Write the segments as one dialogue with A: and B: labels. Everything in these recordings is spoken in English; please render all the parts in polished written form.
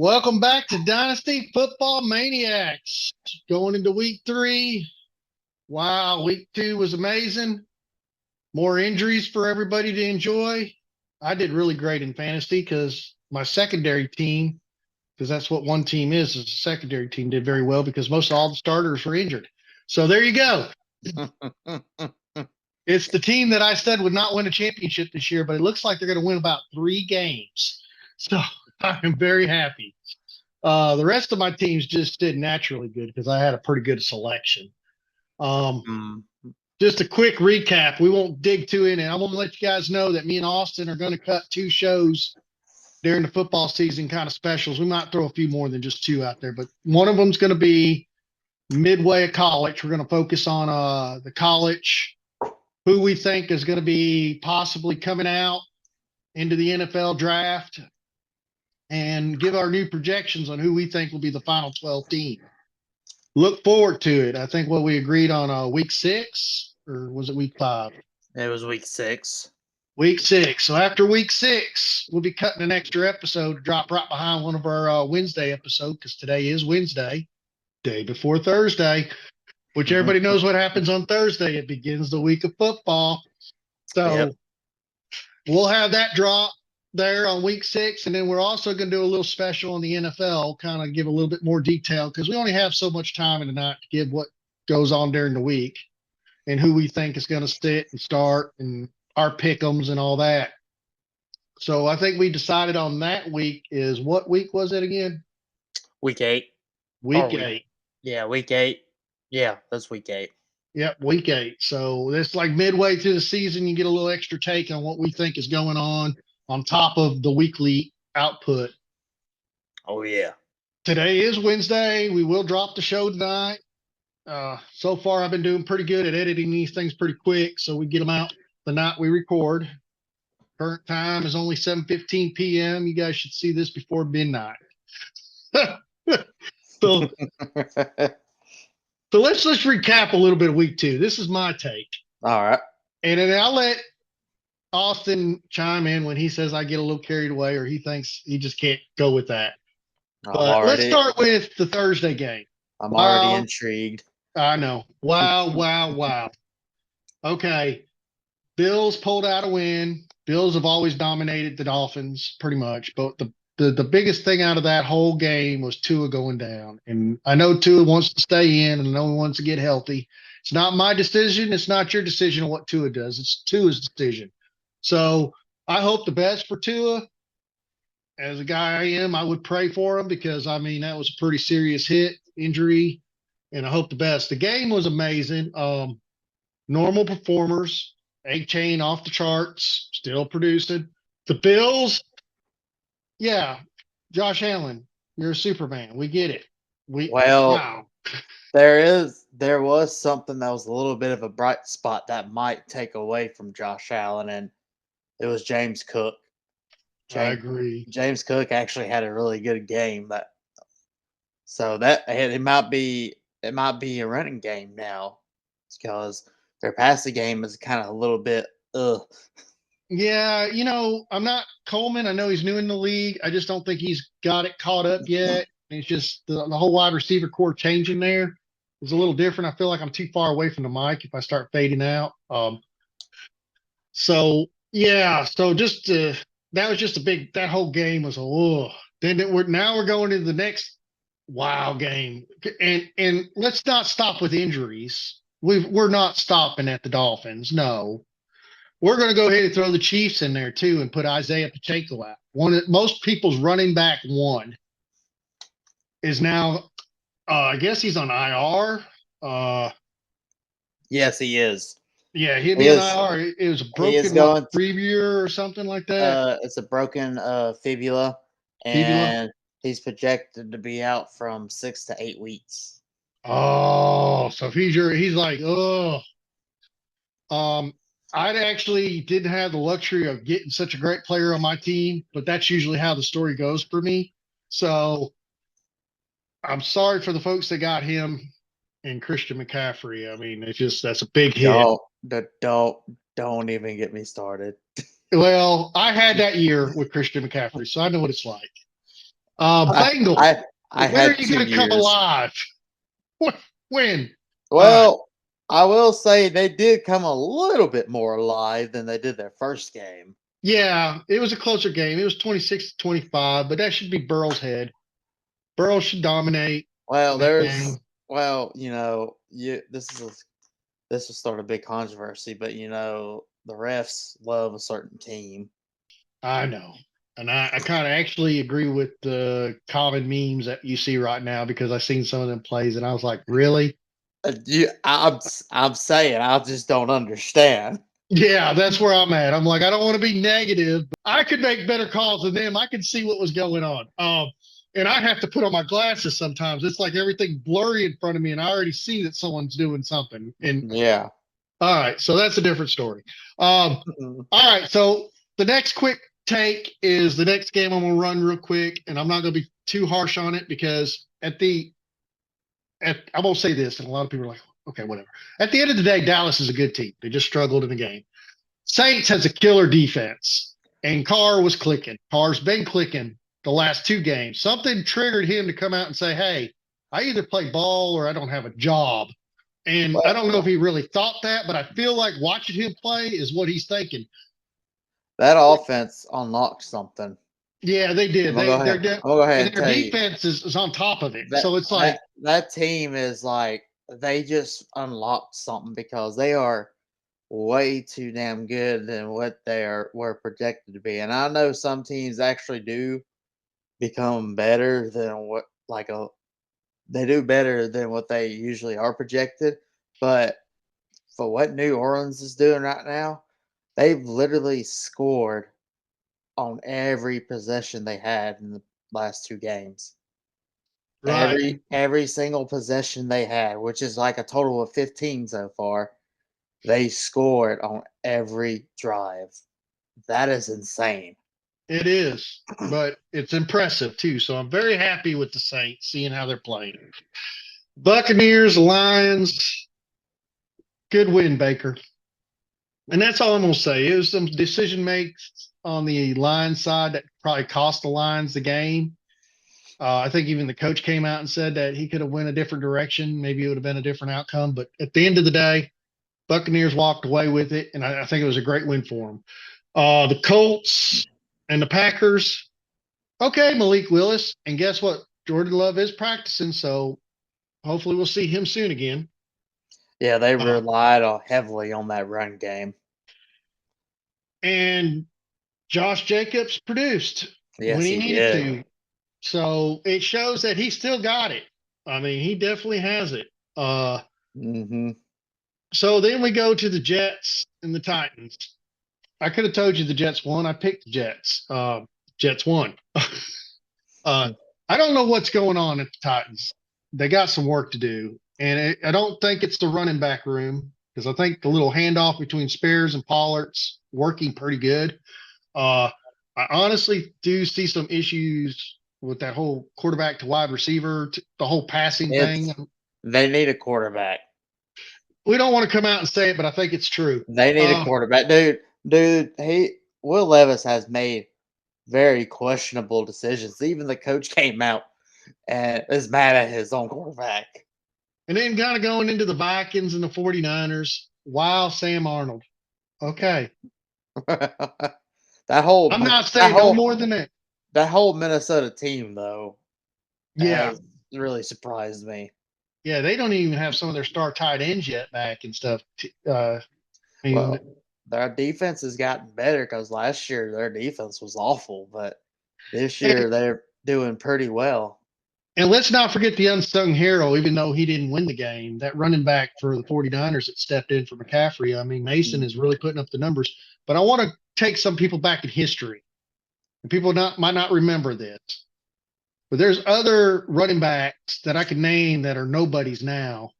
A: Welcome back to Dynasty Football Maniacs. Going into week 3. Wow, week 2 was amazing. More injuries for everybody to enjoy. I did really great in fantasy because my secondary team, because that's what one team is a secondary team, did very well because most all the starters were injured. So there you go. It's the team that I said would not win a championship this year, but it looks like they're going to win about 3 games. So I'm very happy. The rest of my teams just did naturally good because I had a pretty good selection. Just a quick recap. We won't dig too in it. I'm going to let you guys know that me and Austin are going to cut 2 shows during the football season, kind of specials. We might throw a few more than just 2 out there, but one of them is going to be midway of college. We're going to focus on the college, who we think is going to be possibly coming out into the NFL draft, and give our new projections on who we think will be the final 12 team. Look forward to it. I think what we agreed on week 6, or was it week 5?
B: It was week 6.
A: Week 6. So after week 6, we'll be cutting an extra episode to drop right behind one of our Wednesday episodes because today is Wednesday, day before Thursday, which everybody knows what happens on Thursday. It begins the week of football. So we'll have that drop there on week 6, and then we're also going to do a little special on the NFL, kind of give a little bit more detail because we only have so much time in the night to give what goes on during the week and who we think is going to sit and start and our pick'ems and all that. So I think we decided on that week is what week was it again?
B: Week 8.
A: Week 8.
B: Yeah, week 8. Yeah, that's week 8.
A: Yep, week 8. So it's like midway through the season, you get a little extra take on what we think is going on top of the weekly output.
B: Oh, yeah.
A: Today is Wednesday. We will drop the show tonight. So far, I've been doing pretty good at editing these things pretty quick, so we get them out the night we record. Current time is only 7:15 p.m. You guys should see this before midnight. So let's recap a little bit of week 2. This is my take.
B: All right.
A: And then I'll let Austin chime in when he says I get a little carried away or he thinks he just can't go with that. But let's start with the Thursday game.
B: I'm already intrigued.
A: I know. Wow. Okay. Bills pulled out a win. Bills have always dominated the Dolphins pretty much. But the biggest thing out of that whole game was Tua going down. And I know Tua wants to stay in and I know he wants to get healthy. It's not my decision. It's not your decision on what Tua does. It's Tua's decision. So I hope the best for Tua. As a guy I am, I would pray for him because, I mean, that was a pretty serious injury, and I hope the best. The game was amazing. Normal performers, A-Chain off the charts, still producing. The Bills, yeah, Josh Allen, you're a Superman. We get it.
B: Wow. There was something that was a little bit of a bright spot that might take away from Josh Allen, and it was James Cook.
A: I agree.
B: James Cook actually had a really good game, so that it might be a running game now because their passing game is kind of a little bit
A: Yeah, I'm not Coleman. I know he's new in the league. I just don't think he's got it caught up yet. It's just the whole wide receiver core changing there is a little different. I feel like I'm too far away from the mic if I start fading out. So just that was just that whole game was Then we're going into the next game. And let's not stop with injuries. We're not stopping at the Dolphins. No. We're going to go ahead and throw the Chiefs in there too and put Isaiah Pacheco out. Most people's running back one is now I guess he's on IR.
B: Yes, he is.
A: Yeah, he'd be on IR. It was a broken preview or something like that.
B: It's a broken fibula, and he's projected to be out from 6 to 8 weeks.
A: Oh, so if he's like, I actually didn't have the luxury of getting such a great player on my team, but that's usually how the story goes for me. So I'm sorry for the folks that got him and Christian McCaffrey. I mean, that's a big hit.
B: Don't even get me started.
A: Well, I had that year with Christian McCaffrey, so I know what it's like. Bengals.
B: I
A: When are
B: had
A: you
B: 2
A: going to come
B: years.
A: alive? When? All right.
B: Well, I will say they did come a little bit more alive than they did their first game.
A: Yeah, it was a closer game. It was 26-25, but that should be Burrow's head. Burrow should dominate
B: Well,
A: in that game.
B: this will start a big controversy, but the refs love a certain team.
A: I know. And I kind of actually agree with the common memes that you see right now because I've seen some of them plays and I was like, really?
B: I'm saying I just don't understand.
A: Yeah, that's where I'm at. I'm like, I don't want to be negative, but I could make better calls than them. I could see what was going on. And I have to put on my glasses sometimes. It's like everything blurry in front of me, and I already see that someone's doing something. And
B: Yeah.
A: all right, so that's a different story.
B: Mhm.
A: All right, so the next quick take is the next game I'm gonna run real quick, and I'm not gonna be too harsh on it because I won't say this, and a lot of people are like, okay, whatever. At the end of the day, Dallas is a good team. They just struggled in the game. Saints has a killer defense, and Carr was clicking. Carr's been clicking the last 2 games. Something triggered him to come out and say, hey, I either play ball or I don't have a job. And I don't know if he really thought that, but I feel like watching him play is what he's thinking.
B: That offense unlocked something.
A: Yeah, they did.
B: I'm gonna go ahead. I'm gonna go ahead
A: And
B: and
A: their
B: tell you
A: defense is on top of it.
B: that
A: So it's
B: that
A: like,
B: that team is like they just unlocked something because they are way too damn good than what were projected to be. And I know some teams actually do become better than they do better than what they usually are projected. But for what New Orleans is doing right now, they've literally scored on every possession they had in the last 2 games.
A: right.
B: Every single possession they had, which is like a total of 15 so far, they scored on every drive. That is insane.
A: It is, but it's impressive too. So I'm very happy with the Saints, seeing how they're playing. Buccaneers, Lions, good win, Baker. And that's all I'm going to say. It was some decision makes on the line side that probably cost the Lions the game. I think even the coach came out and said that he could have went a different direction. Maybe it would have been a different outcome. But at the end of the day, Buccaneers walked away with it, and I think it was a great win for them. The Colts and the Packers. Okay, Malik Willis, and guess what? Jordan Love is practicing, so hopefully we'll see him soon again.
B: Yeah, they
A: Uh,
B: relied heavily on that run game.
A: and Josh Jacobs produced when
B: Yes,
A: he
B: he
A: needed
B: did.
A: to. So it shows that he still got it. I mean, he definitely has it.
B: Hmm.
A: So then we go to the Jets and the Titans. I could have told you the Jets won. I picked the Jets. Jets won. I don't know what's going on at the Titans. They got some work to do. And I don't think it's the running back room because I think the little handoff between Spears and Pollard's working pretty good. Uh, I honestly do see some issues with that whole quarterback to wide receiver, the whole passing thing.
B: They need a quarterback.
A: We don't want to come out and say it, but I think it's true.
B: They need a quarterback, dude. Dude, Will Levis has made very questionable decisions. Even the coach came out and is mad at his own quarterback.
A: And then kind of going into the Vikings and the 49ers. Wow, Sam Arnold. Okay.
B: that whole
A: I'm not
B: that
A: saying no
B: whole
A: more than that.
B: that whole Minnesota team though
A: Yeah.
B: has really surprised me.
A: Yeah. They don't even have some of their star tight ends yet back and stuff. I mean,
B: Well, their defense has gotten better because last year their defense was awful, but this
A: and,
B: year they're doing pretty well.
A: and let's not forget the unsung hero, even though he didn't win the game, that running back for the 49ers that stepped in for McCaffrey. I mean, Mason is
B: Mhm.
A: really putting up the numbers. But I want to take some people back in history. And people might not remember this. But there's other running backs that I could name that are nobodies now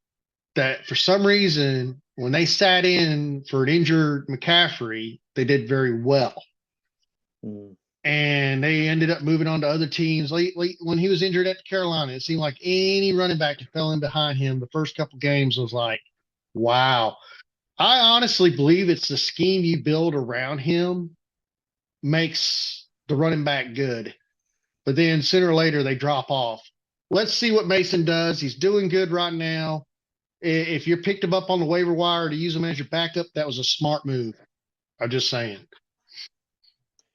A: that for some reason, when they sat in for an injured McCaffrey, they did very well.
B: Mm.
A: And they ended up moving on to other teams. Late when he was injured at Carolina, it seemed like any running back that fell in behind him the first couple games was like, wow. I honestly believe it's the scheme you build around him makes the running back good. but then sooner or later they drop off. Let's see what Mason does. He's doing good right now. If you picked him up on the waiver wire to use him as your backup, that was a smart move. I'm just saying.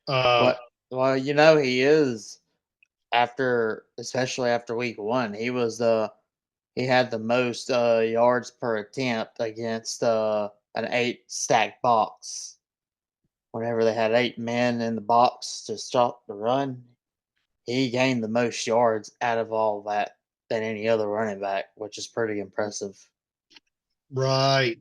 B: What? Well, he is especially after week 1. He had the most yards per attempt against an 8 stack box. Whenever they had 8 men in the box to stop the run, he gained the most yards out of all that than any other running back, which is pretty impressive.
A: Right.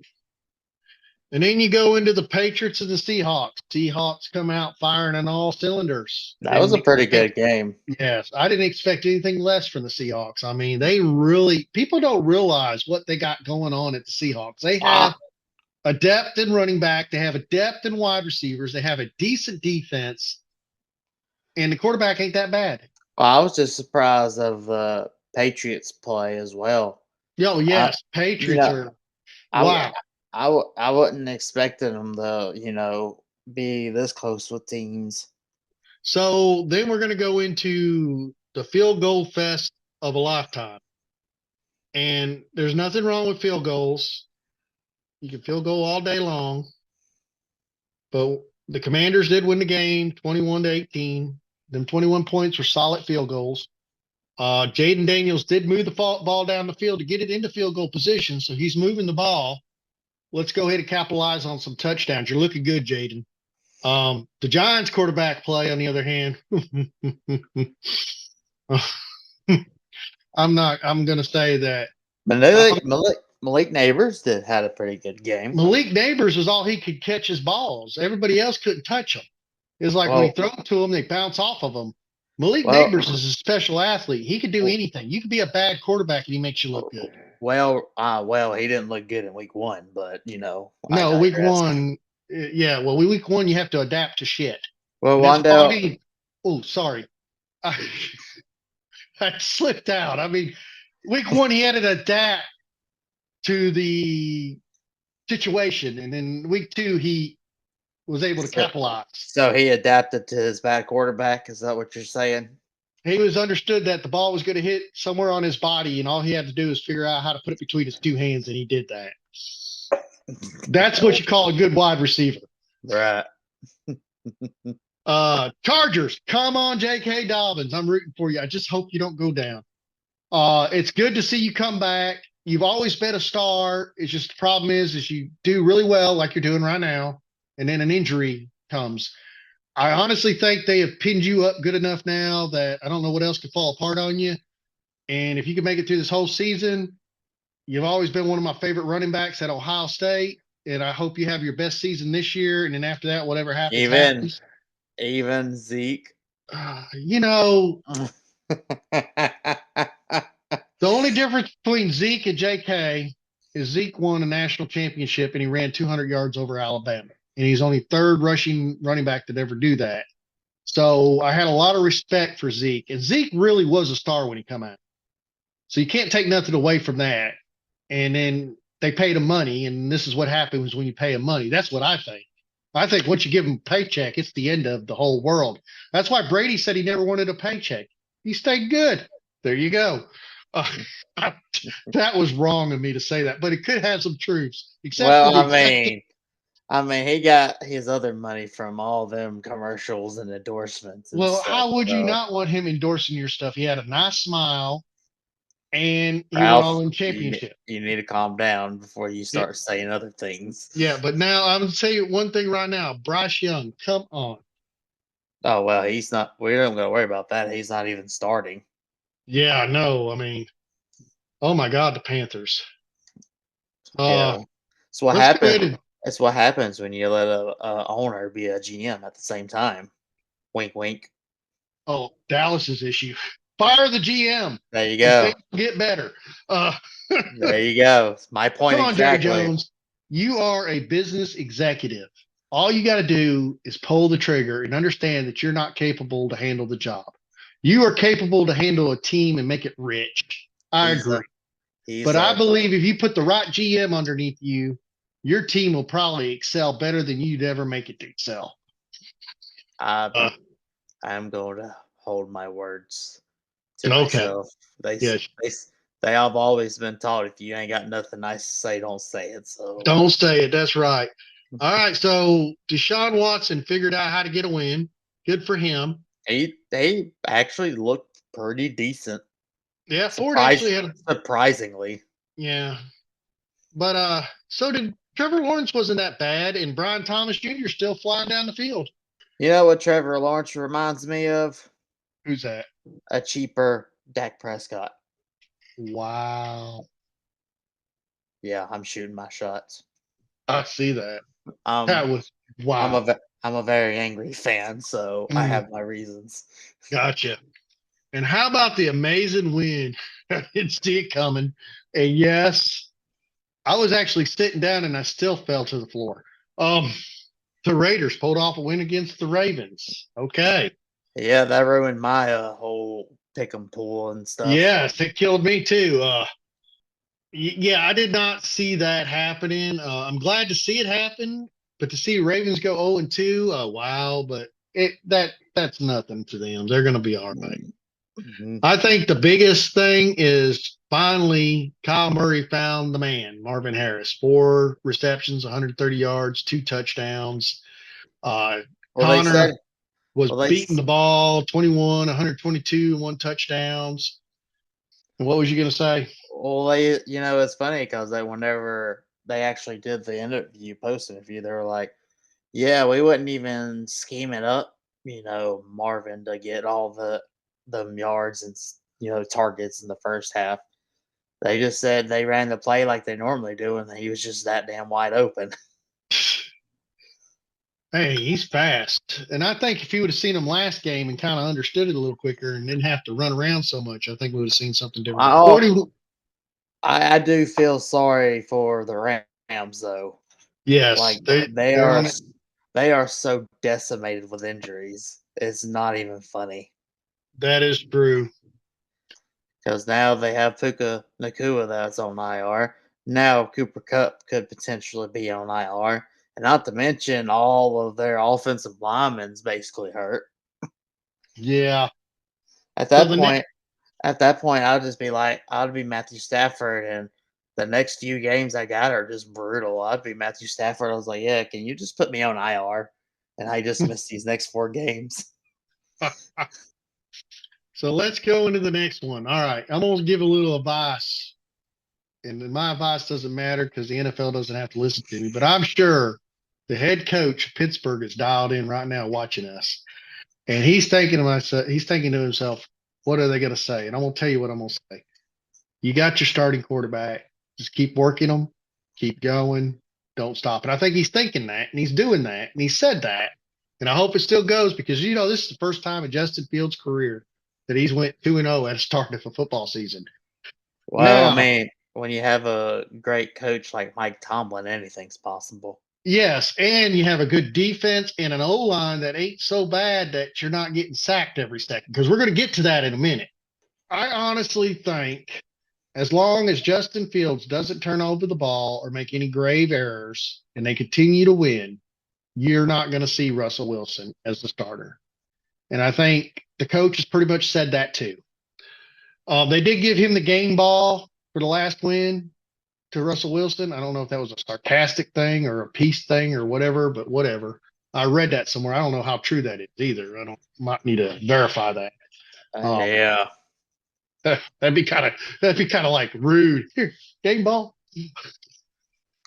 A: And then you go into the Patriots and the Seahawks. Seahawks come out firing on all cylinders.
B: That was a pretty good game.
A: Yes, I didn't expect anything less from the Seahawks. I mean, people don't realize what they got going on at the Seahawks. They have a depth in running back, they have a depth in wide receivers, they have a decent defense, and the quarterback ain't that bad.
B: Well, I was just surprised of the Patriots play as well.
A: Yo, yes, Patriots are wow.
B: I wasn't expecting them to, be this close with teams.
A: So then we're going to go into the field goal fest of a lifetime. And there's nothing wrong with field goals. You can field goal all day long. But the Commanders did win the game 21-18. Them 21 points were solid field goals. Jaden Daniels did move the ball down the field to get it into field goal position. So he's moving the ball. Let's go ahead and capitalize on some touchdowns. You're looking good, Jaden. The Giants quarterback play, on the other hand, I'm going to say that
B: Malik Neighbors had a pretty good game.
A: Malik Neighbors was all he could catch his balls. Everybody else couldn't touch them. It's like when he throw them to them, they bounce off of them. Malik Neighbors is a special athlete. He could do anything. You could be a bad quarterback and he makes you look good.
B: Well, he didn't look good in week 1, but
A: No, week 1. Yeah, well, week 1 you have to adapt to shit.
B: Well,
A: Wandale. Oh, sorry, I slipped out. I mean, week 1 he had to adapt to the situation, and then week 2 he was able to capitalize.
B: So he adapted to his bad quarterback. Is that what you're saying?
A: He was understood that the ball was going to hit somewhere on his body, and all he had to do is figure out how to put it between his 2 hands, and he did that. That's what you call a good wide receiver.
B: Right.
A: Chargers, come on, J.K. Dobbins. I'm rooting for you. I just hope you don't go down. It's good to see you come back. You've always been a star. It's just the problem is you do really well like you're doing right now, and then an injury comes. I honestly think they have pinned you up good enough now that I don't know what else could fall apart on you. And if you can make it through this whole season, you've always been one of my favorite running backs at Ohio State. And I hope you have your best season this year. And then after that, whatever happens, happens.
B: Even Zeke.
A: The only difference between Zeke and JK is Zeke won a national championship and he ran 200 yards over Alabama. And he's only 3rd rushing running back to ever do that. So I had a lot of respect for Zeke. And Zeke really was a star when he come out. So you can't take nothing away from that. And then they paid him money, and this is what happens when you pay him money. That's what I think. I think once you give him a paycheck, it's the end of the whole world. That's why Brady said he never wanted a paycheck. He stayed good. There you go. That was wrong of me to say that, but it could have some truths.
B: He got his other money from all them commercials and endorsements. And stuff,
A: how would you not want him endorsing your stuff? He had a nice smile, and he
B: Ralph,
A: won all in championship.
B: You need to calm down before you start saying other things.
A: Yeah, but now I'm going to tell you one thing right now. Bryce Young, come on.
B: Oh, well, he's not. We don't got to worry about that. He's not even starting.
A: Yeah, I know. I mean, oh my God, the Panthers.
B: That's what happened. That's what happens when you let a owner be a GM at the same time. Wink, wink.
A: Oh, Dallas's issue. Fire the GM.
B: There you go.
A: Get better.
B: There you go. My point.
A: Come on,
B: exactly.
A: Jerry Jones. You are a business executive. All you got to do is pull the trigger and understand that you're not capable to handle the job. You are capable to handle a team and make it rich. I agree. But I believe if you put the right GM underneath you, your team will probably excel better than you'd ever make it to excel.
B: I'm going to hold my words to
A: Okay.
B: myself. They s-
A: Yes.
B: they s- they have always been taught if you ain't got nothing nice to say, don't say it. So
A: Don't say it. That's right. All right. So Deshaun Watson figured out how to get a win. Good for him.
B: he actually looked pretty decent.
A: Yeah. Ford
B: Surprise
A: actually had a,
B: surprisingly.
A: yeah. But so did Trevor Lawrence wasn't that bad, and Brian Thomas Jr. still flying down the field.
B: You know what Trevor Lawrence reminds me of?
A: Who's that?
B: A cheaper Dak Prescott.
A: Wow.
B: Yeah, I'm shooting my shots.
A: I see that.
B: Um,
A: That was
B: I'm a
A: wow.
B: I'm a very angry fan, so I
A: Mm,
B: have my reasons.
A: gotcha. And how about the amazing win? I didn't see it coming. And yes, I was actually sitting down and I still fell to the floor. Um, the Raiders pulled off a win against the Ravens. Okay.
B: Yeah, that ruined my whole pick 'em pool and stuff.
A: Yes, it killed me too. Yeah, I did not see that happening. I'm glad to see it happen, but to see Ravens go 0 and 2, wow, but that's nothing to them. They're going to be all right.
B: Mhm.
A: I think the biggest thing is finally Kyle Murray found the man, Marvin Harris. 4 receptions, 130 yards, 2 touchdowns.
B: Well, they
A: Connor
B: said,
A: was
B: well, they,
A: beating
B: s-
A: the ball 21, 122, and 1 touchdowns. And what was you going to say?
B: it's funny because they, whenever they actually did the interview, post interview, they were like, yeah, we wouldn't even scheme it up, Marvin to get all the yards and targets in the first half. They just said they ran the play like they normally do, and he was just that damn wide open.
A: Hey, he's fast. And I think if you would have seen him last game and kind of understood it a little quicker and didn't have to run around so much, I think we would have seen something different.
B: I
A: 40,
B: I do feel sorry for the Rams though.
A: yes,
B: Like
A: they're on it.
B: they are so decimated with injuries. It's not even funny
A: That is true.
B: because now they have Puka Nakua that's on IR. Now Cooper Cup could potentially be on IR, and not to mention all of their offensive linemen's basically hurt.
A: Yeah.
B: At
A: So
B: that
A: the next,
B: point, At that point, I'll just be like, I'd be Matthew Stafford, and the next few games I got are just brutal. I'd be Matthew Stafford. I was like, yeah, can you just put me on IR? And I just missed these next 4 games.
A: so let's go into the next one. All right. I'm going to give a little advice. And my advice doesn't matter because the NFL doesn't have to listen to me, but I'm sure the head coach of Pittsburgh is dialed in right now watching us. And he's thinking to himself, what are they going to say? And I'm going to tell you what I'm going to say. You got your starting quarterback. Just keep working them, keep going, don't stop. And I think he's thinking that, and he's doing that, and he said that. And I hope it still goes because this is the first time in Justin Fields' career that he's went 2-0 at the start of a football season.
B: Well, I
A: Now,
B: mean, when you have a great coach like Mike Tomlin, anything's possible.
A: yes, and you have a good defense and an O line that ain't so bad that you're not getting sacked every second. Because we're going to get to that in a minute. I honestly think as long as Justin Fields doesn't turn over the ball or make any grave errors and they continue to win, you're not going to see Russell Wilson as the starter. And I think the coach has pretty much said that too. They did give him the game ball for the last win to Russell Wilson. I don't know if that was a sarcastic thing or a peace thing or whatever, but whatever. I read that somewhere. I don't know how true that is either. I don't might need to verify that. Um,
B: Yeah.
A: that'd be kind of like rude. Here, game ball.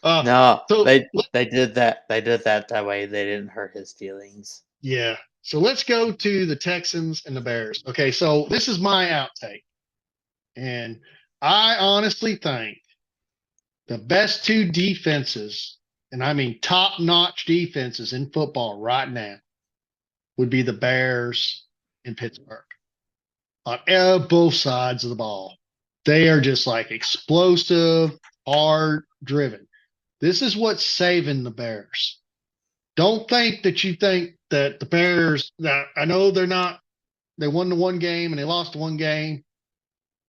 A: Uh,
B: No,
A: so
B: they did that. They did that way they didn't hurt his feelings.
A: yeah. So let's go to the Texans and the Bears. Okay, so this is my outtake. And I honestly think the best two defenses, and I mean top-notch defenses in football right now, would be the Bears and Pittsburgh on both sides of the ball. They are just like explosive, hard driven. This is what's saving the Bears. Don't think that you think that the Bears, that I know they're not, they won the one game and they lost the one game.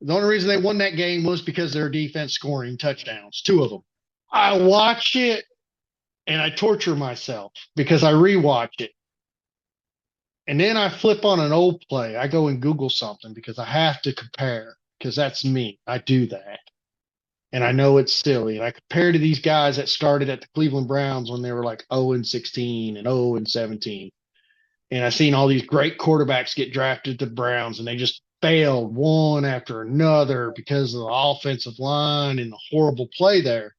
A: The only reason they won that game was because their defense scoring touchdowns, two of them. I watch it and I torture myself because I rewatch it. And then I flip on an old play. I go and Google something because I have to compare because that's me. I do that. And I know it's silly. And I compare to these guys that started at the Cleveland Browns when they were like 0 and 16 and 0 and 17. And I've seen all these great quarterbacks get drafted to the Browns and they just failed one after another because of the offensive line and the horrible play there.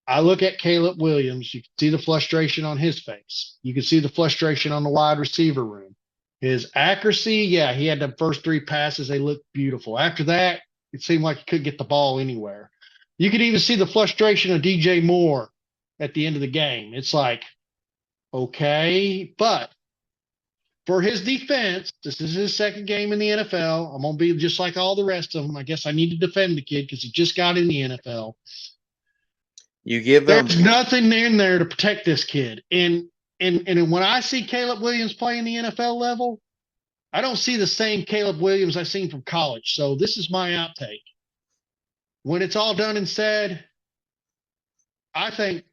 A: I look at Caleb Williams. You can see the frustration on his face. You can see the frustration on the wide receiver room. His accuracy, yeah, he had the first three passes. They looked beautiful. After that, it seemed like he couldn't get the ball anywhere. You could even see the frustration of DJ Moore at the end of the game. It's like, okay, but for his defense, this is his second game in the NFL. I'm going to be just like all the rest of them. I guess I need to defend the kid because he just got in the NFL.
B: You give him
A: There's nothing in there to protect this kid. And when I see Caleb Williams playing the NFL level, I don't see the same Caleb Williams I've seen from college. So this is my outtake. When it's all done and said, I think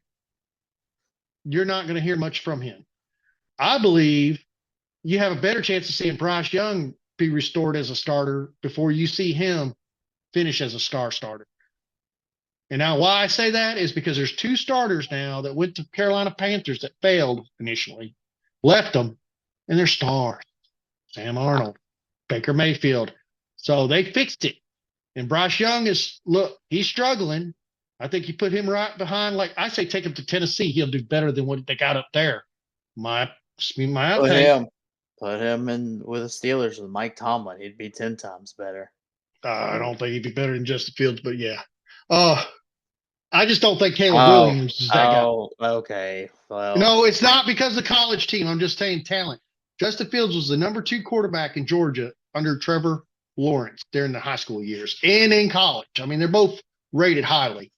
A: you're not going to hear much from him. I believe you have a better chance of seeing Bryce Young be restored as a starter before you see him finish as a starter. And now why I say that is because there's two starters now that went to Carolina Panthers that failed initially, left them, and they're stars. Sam Arnold, Baker Mayfield. So they fixed it. And Bryce Young he's struggling. I think you put him right behind, like I say, take him to Tennessee. He'll do better than what they got up there. My outtake.
B: put him in with the Steelers with Mike Tomlin. He'd be 10 times better.
A: I don't think he'd be better than Justin Fields, but yeah. I just don't think Caleb
B: Oh,
A: Williams is that guy.
B: Okay. Well,
A: No, it's not because of the college team. I'm just saying talent. Justin Fields was the number 2 quarterback in Georgia under Trevor Lawrence during the high school years and in college. I mean, they're both rated highly.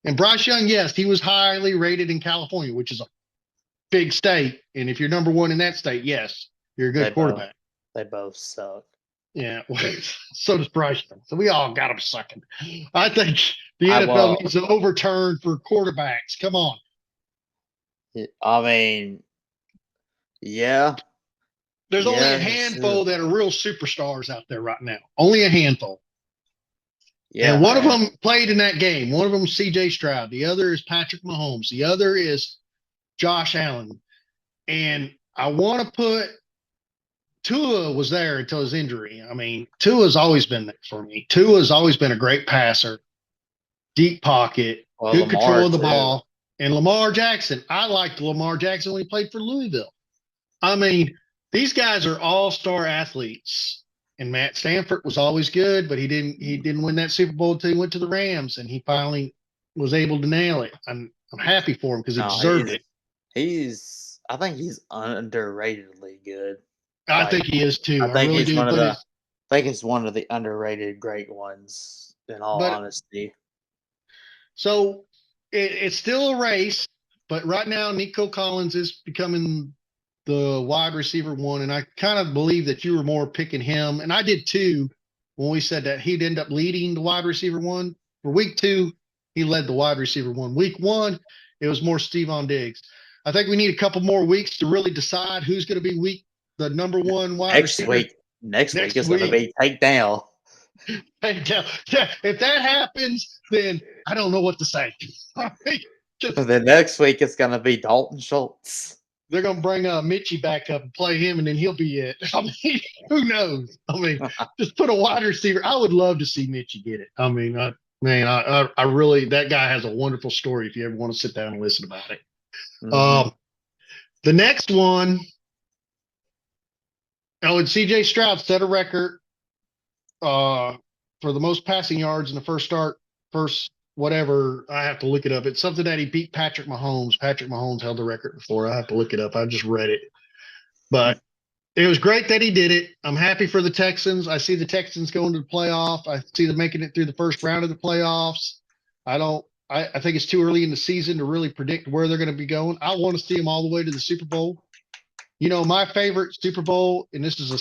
A: And Bryce Young, yes, he was highly rated in California, which is a big state. And if you're number 1 in that state, yes, you're a good quarterback.
B: They both suck.
A: Yeah, so does Bryce Young. So we all got them sucking. I think the NFL needs to overturn for quarterbacks. Come on.
B: I mean, yeah.
A: There's only a handful that are real superstars out there right now. Only a handful. Yeah. And one of them played in that game. One of them is CJ Stroud. The other is Patrick Mahomes. The other is Josh Allen. And I want to put Tua was there until his injury. I mean, Tua's always been there for me. Tua's always been a great passer, deep pocket, good control of the ball. And Lamar Jackson, I liked Lamar Jackson when he played for Louisville. I mean, these guys are all-star athletes. And Matt Stafford was always good, but he didn't win that Super Bowl until he went to the Rams, and he finally was able to nail it. I'm happy for him because he deserved it.
B: I think he's underratedly good.
A: I think he is too.
B: I think he's one of the underrated great ones, in all honesty.
A: So it's still a race, but right now Nico Collins is becoming the wide receiver 1, and I kind of believe that you were more picking him, and I did too, when we said that he'd end up leading the wide receiver 1. For week 2, he led the wide receiver 1. Week 1, it was more Stephon Diggs. I think we need a couple more weeks to really decide who's going to be the number 1 wide receiver.
B: Next week is going to be takedown.
A: If that happens, then I don't know what to say.
B: The next week it's going to be Dalton Schultz.
A: They're going to bring Mitchie back up and play him, and then he'll be it. I mean, who knows? I mean, just put a wide receiver. I would love to see Mitchie get it. I mean, I really, that guy has a wonderful story if you ever want to sit down and listen about it. Mm-hmm. The next one, and CJ Stroud set a record for the most passing yards in the first whatever. I have to look it up. It's something that he beat Patrick Mahomes. Patrick Mahomes held the record before. I have to look it up. I just read it. But it was great that he did it. I'm happy for the Texans. I see the Texans going to the playoff. I see them making it through the first round of the playoffs. I think it's too early in the season to really predict where they're going to be going. I want to see them all the way to the Super Bowl. You know, my favorite Super Bowl, and this is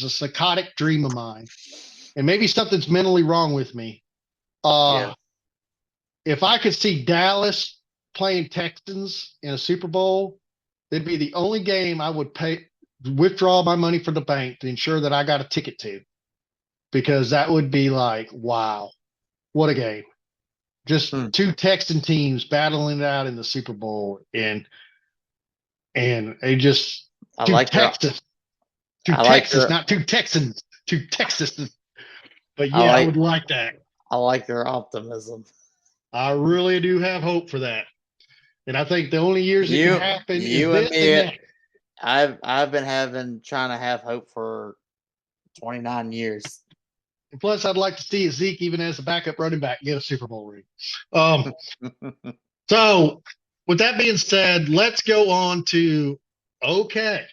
A: a psychotic dream of mine, and maybe something's mentally wrong with me. If I could see Dallas playing Texans in a Super Bowl, it'd be the only game I would withdraw my money from the bank to ensure that I got a ticket to, because that would be like, wow, what a game. Just
B: Hmm.
A: two Texan teams battling it out in the Super Bowl, and they just
B: I
A: two
B: like your
A: Texas, two
B: I like
A: Texas,
B: your
A: not two Texans, two Texas. But
B: I
A: yeah, I
B: like
A: would like that.
B: I like your optimism.
A: I really do have hope for that. And I think the only years it can happen is
B: You and
A: this and
B: me.
A: next.
B: I've been trying to have hope for 29 years.
A: And plus, I'd like to see Zeke, even as a backup running back, get a Super Bowl ring. Um, so, with that being said, let's go on to the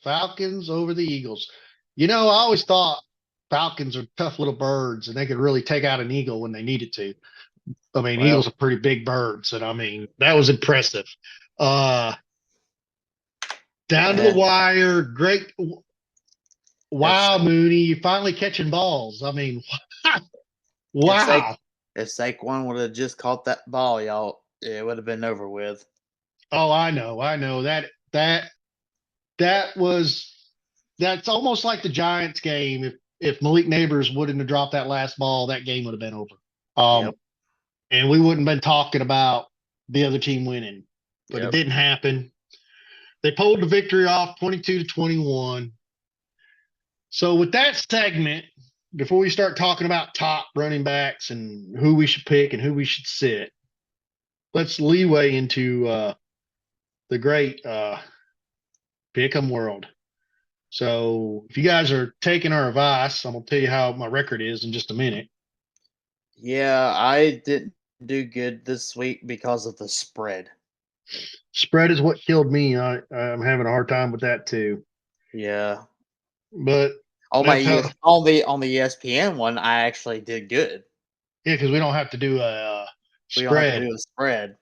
A: Falcons over the Eagles. I always thought Falcons are tough little birds, and they could really take out an eagle when they needed to. I mean,
B: Well,
A: Eagles are pretty big birds, and I mean that was impressive. Uh, Down to the
B: eh,
A: wire, great.
B: if
A: Wow, Mooney, you finally catching balls. I mean,
B: if Sa-
A: wow.
B: if Saquon would have just caught that ball, y'all, it would have been over with.
A: Oh, I know that was that's almost like the Giants game. If Malik Neighbors wouldn't have dropped that last ball, that game would have been over.
B: Yep,
A: And we wouldn't have been talking about the other team winning, but it
B: yep.
A: didn't happen. They pulled the victory off 22-21. So with that segment, before we start talking about top running backs and who we should pick and who we should sit, let's leeway into the great pick'em world. So if you guys are taking our advice, I'm gonna tell you how my record is in just a minute.
B: Yeah, I didn't do good this week because of the spread.
A: Spread is what killed me. I'm having a hard time with that too.
B: Yeah.
A: But
B: On my
A: that's how,
B: ES on the ESPN one, I actually did good.
A: yeah, because we don't have to do a
B: We don't have to
A: spread.
B: do a spread.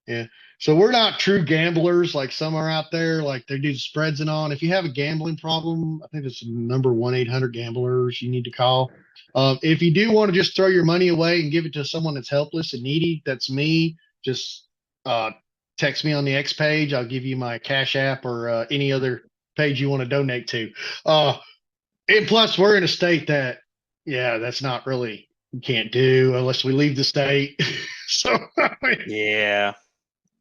A: Yeah. So we're not true gamblers like some are out there, like they do spreads and on. If you have a gambling problem, I think it's number 1-800-gamblers you need to call. If you do want to just throw your money away and give it to someone that's helpless and needy, that's me. Just uh, text me on the X page. I'll give you my Cash App or any other page you want to donate to. And plus, we're in a state that, yeah, that's not really, you can't do unless we leave the state. So,
B: Yeah.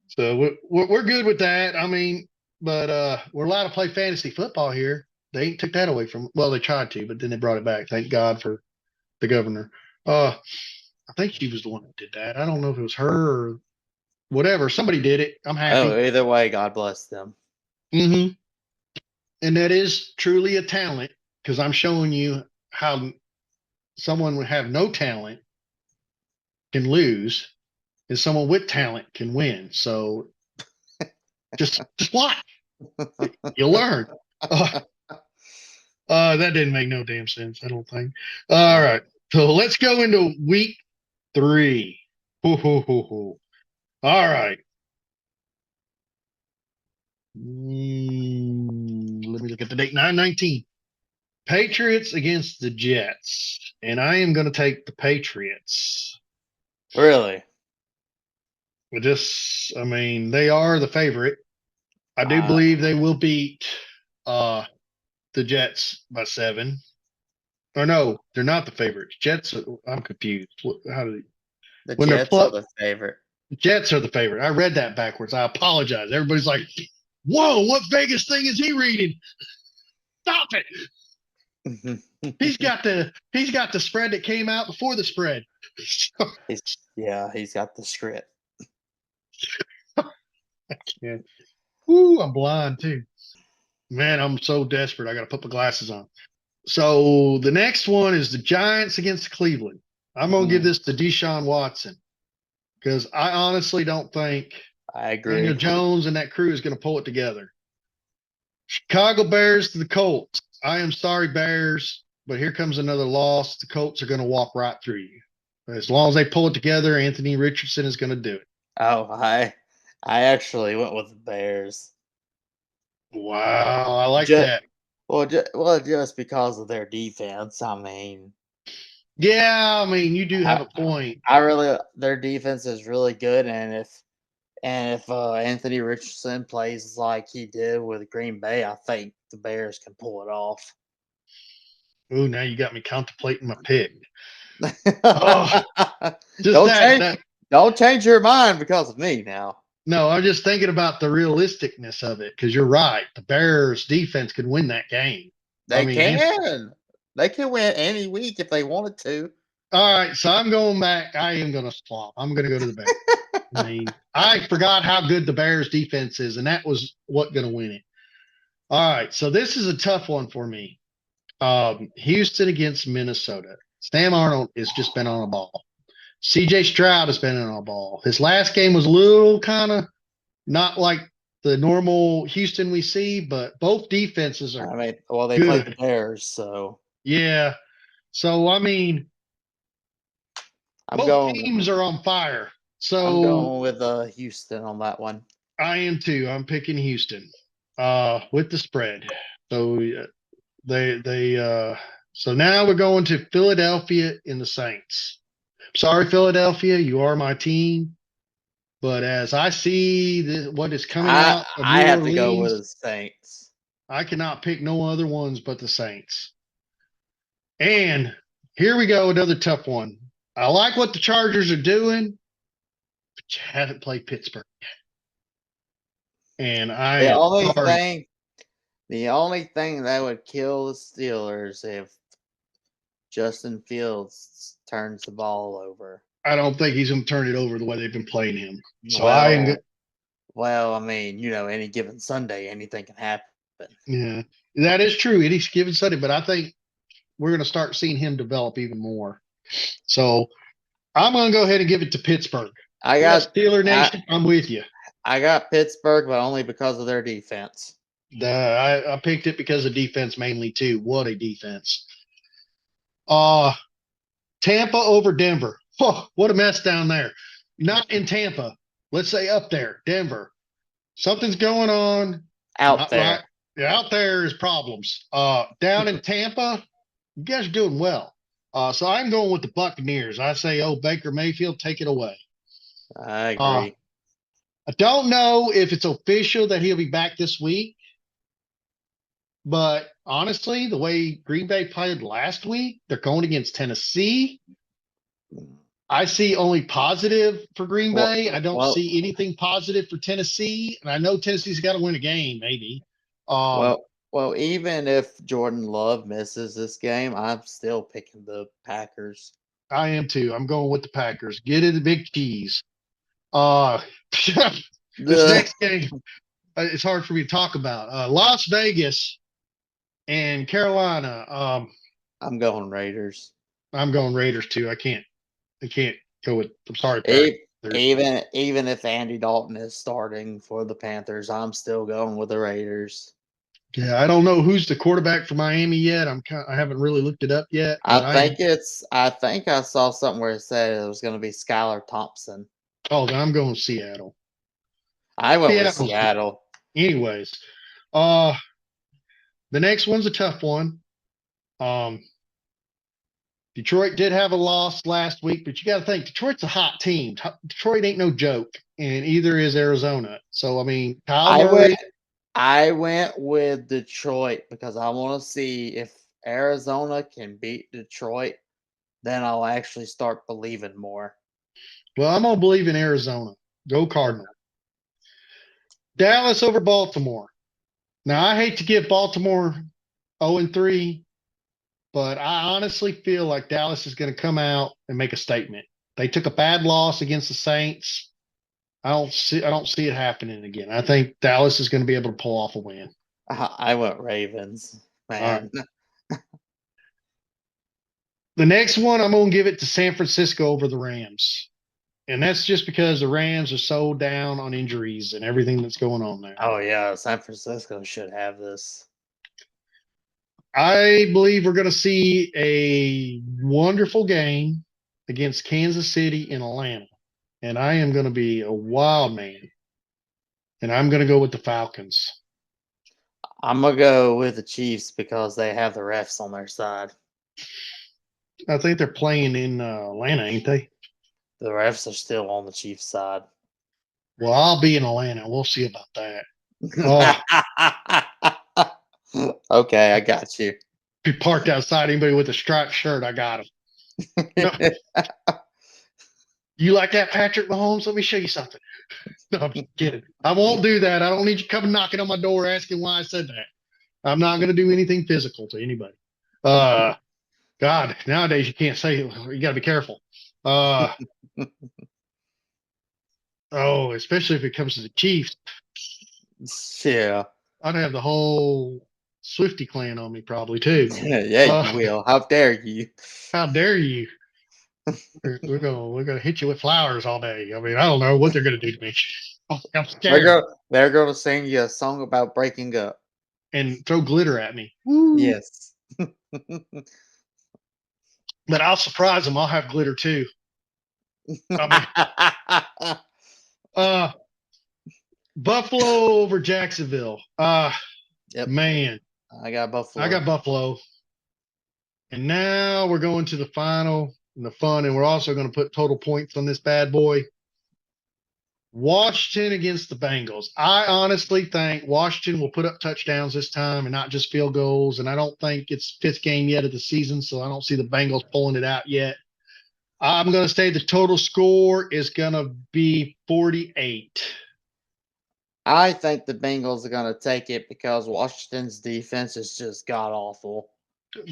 A: so we're good with that. I mean, but we're allowed to play fantasy football here. They ain't took that away from. Well, they tried to, but then they brought it back. Thank God for the governor. I think she was the one that did that. I don't know if it was her or whatever. Somebody did it. I'm
B: Oh,
A: happy.
B: either way, God bless them.
A: Hmm. And that is truly a talent, because I'm showing you how someone would have no talent can lose, and someone with talent can win. So just watch. You'll learn. Uh, that didn't make no damn sense, I don't think. All
B: No.
A: right. So let's go into week 3. Hoo, hoo, hoo, hoo. All right. Let me look at the date. 9/19. Patriots against the Jets. And I am going to take the Patriots.
B: Really?
A: I mean, they are the favorite. I do
B: Uh,
A: believe they will beat uh, the Jets by 7. Or no, they're not the favorites. I'm confused. How do
B: the
A: when they're
B: Jets are
A: plus
B: the favorite.
A: Jets are the favorite. I read that backwards. I apologize. Everybody's like, "Whoa, what Vegas thing is he reading? Stop it!" He's got the spread that came out before the spread.
B: he's he's got the script.
A: Yeah. Woo, I'm blind too. Man, I'm so desperate. I got to put my glasses on. So the next one is the Giants against Cleveland. I'm gonna give
B: Mm,
A: this to Deshaun Watson, because I honestly don't think
B: I
A: Daniel
B: agree.
A: Jones and that crew is going to pull it together. Chicago Bears to the Colts. I am sorry, Bears, but here comes another loss. The Colts are going to walk right through you. As long as they pull it together, Anthony Richardson is going to do it.
B: Oh, I actually went with the Bears.
A: Wow, I like
B: Just
A: that.
B: just because of their defense. I mean,
A: Yeah, I mean, you do have
B: I,
A: a point.
B: I really their defense is really good, and if Anthony Richardson plays like he did with Green Bay, I think the Bears can pull it off.
A: Ooh, now you got me contemplating my pick. Oh, just
B: don't
A: that,
B: change
A: that.
B: don't change your mind because of me now.
A: No, I'm just thinking about the realisticness of it because you're right. The Bears defense could win that game. I
B: They
A: mean,
B: can. They can win any week if they wanted to.
A: all right. So I'm going back. I am going to swap. I'm going to go to the Bears. I mean, I forgot how good the Bears defense is, and that was what going to win it. All right. So this is a tough one for me. Houston against Minnesota. Sam Arnold has just been on a ball. CJ Stroud has been on a ball. His last game was a little kind of not like the normal Houston we see, but both defenses are
B: I mean, well, they played the
A: good.
B: Bears, so
A: Yeah. So I mean,
B: I'm
A: both
B: going.
A: teams are on fire.
B: I'm
A: So
B: going with Houston on that one.
A: I am too. I'm picking Houston with the spread. So they so now we're going to Philadelphia in the Saints. Sorry, Philadelphia, you are my team. But as I see what is coming
B: I
A: out of
B: I
A: New
B: have to go with
A: Orleans,
B: the Saints.
A: I cannot pick no other ones but the Saints. And here we go, another tough one. I like what the Chargers are doing, but you haven't played Pittsburgh. And I
B: The
A: am
B: only
A: sorry.
B: thing, the only thing that would kill the Steelers if Justin Fields turns the ball over.
A: I don't think he's going to turn it over the way they've been playing him. So I am good.
B: Well, I mean, any given Sunday, anything can happen.
A: Yeah, that is true. It is given Sunday, but I think we're going to start seeing him develop even more. So I'm going to go ahead and give it to Pittsburgh.
B: I
A: Yes,
B: got
A: Steeler
B: I,
A: Nation, I'm with you.
B: I got Pittsburgh, but only because of their defense.
A: I picked it because of defense mainly too. What a defense! Uh Tampa over Denver. Oh, what a mess down there. Not in Tampa. Let's say up there, Denver. Something's going on.
B: Out
A: Not right.
B: there.
A: Out there is problems. Down in Tampa, you guys are doing well. So I'm going with the Buccaneers. I say, oh, Baker Mayfield, take it away.
B: I
A: Uh,
B: agree.
A: I don't know if it's official that he'll be back this week, but honestly, the way Green Bay played last week, they're going against Tennessee. I see only positive for Green Bay. I don't
B: Well,
A: see anything positive for Tennessee, and I know Tennessee's got to win a game, maybe. Um,
B: even if Jordan Love misses this game, I'm still picking the Packers.
A: I am too. I'm going with the Packers. Get it, the big cheese. Uh, this
B: The
A: next game, it's hard for me to talk about. Las Vegas and Carolina.
B: I'm going Raiders.
A: I'm going Raiders too. I can't go with. I'm sorry,
B: E-
A: Packers.
B: Even if Andy Dalton is starting for the Panthers, I'm still going with the Raiders.
A: Yeah, I don't know who's the quarterback for Miami yet. I haven't really looked it up yet, but
B: I think I saw something where it said it was going to be Skylar Thompson.
A: oh, then I'm going Seattle.
B: I went with
A: Seattle.
B: Seattle.
A: Anyways, uh, the next one's a tough one. Um, Detroit did have a loss last week, but you got to think Detroit's a hot team. Detroit ain't no joke, and either is Arizona. So I mean, Kyle
B: I went
A: Murray.
B: I went with Detroit because I want to see if Arizona can beat Detroit. Then I'll actually start believing more.
A: Well, I'm gonna believe in Arizona. Go Cardinal. Dallas over Baltimore. Now I hate to give Baltimore 0-3, but I honestly feel like Dallas is going to come out and make a statement. They took a bad loss against the Saints. I don't see it happening again. I think Dallas is going to be able to pull off a win.
B: I went Ravens,
A: All right.
B: man.
A: The next one, I'm going to give it to San Francisco over the Rams. And that's just because the Rams are so down on injuries and everything that's going on there.
B: Oh yeah, San Francisco should have this.
A: I believe we're going to see a wonderful game against Kansas City and Atlanta. And I am going to be a wild man. And I'm going to go with the Falcons.
B: I'm gonna go with the Chiefs because they have the refs on their side.
A: I think they're playing in Atlanta, ain't they?
B: The refs are still on the Chiefs side.
A: Well, I'll be in Atlanta. We'll see about that. Oh,
B: Okay, I got you.
A: If you parked outside, anybody with a striped shirt, I got him. No, you like that, Patrick Mahomes? Let me show you something. No, I'm just kidding. I won't do that. I don't need you coming knocking on my door asking why I said that. I'm not going to do anything physical to anybody. God, nowadays you can't say. You got to be careful. Uh, oh, especially if it comes to the Chiefs,
B: Yeah.
A: I'd have the whole Swifty clan on me probably too.
B: Yeah, you
A: Uh,
B: will. How dare you?
A: how dare you? We're gonna hit you with flowers all day. I mean, I don't know what they're gonna do to me. Oh, I'm scared.
B: They're gonna sing you a song about breaking up.
A: And throw glitter at me. Woo.
B: Yes.
A: But I'll surprise them. I'll have glitter too. I mean, uh, Buffalo over Jacksonville.
B: Yep,
A: Man,
B: I got
A: I
B: Buffalo.
A: got Buffalo. And now we're going to the final and the fun, and we're also going to put total points on this bad boy. Washington against the Bengals. I honestly think Washington will put up touchdowns this time and not just field goals. And I don't think it's fifth game yet of the season, so I don't see the Bengals pulling it out yet. I'm going to say the total score is going to be 48.
B: I think the Bengals are gonna take it because Washington's defense is just god awful.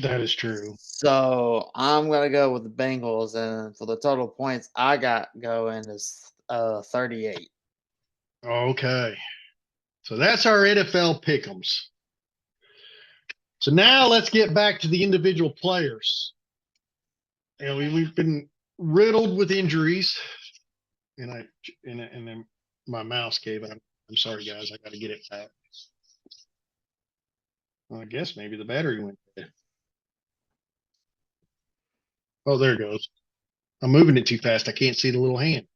A: That is true.
B: So I'm gonna go with the Bengals, and for the total points I got going is 38.
A: Okay. So that's our NFL pick'ems. So now let's get back to the individual players. And we've been riddled with injuries, and then my mouse gave out. I'm sorry, guys. I got to get it back. Well, I guess maybe the battery went dead. Oh, there it goes. I'm moving it too fast. I can't see the little hand.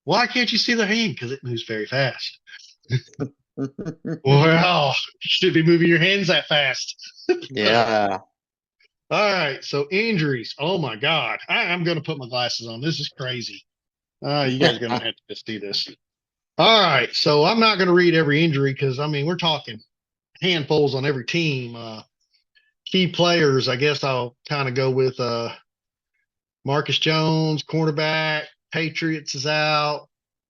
A: Why can't you see the hand? Because it moves very fast. Well, you should be moving your hands that fast.
B: Yeah.
A: All right. So injuries. Oh my God. I'm going to put my glasses on. This is crazy. You guys are going to have to just do this. All right. So I'm not going to read every injury because I mean we're talking handfuls on every team. Key players. I guess I'll kind of go with Marcus Jones, cornerback. Patriots is out.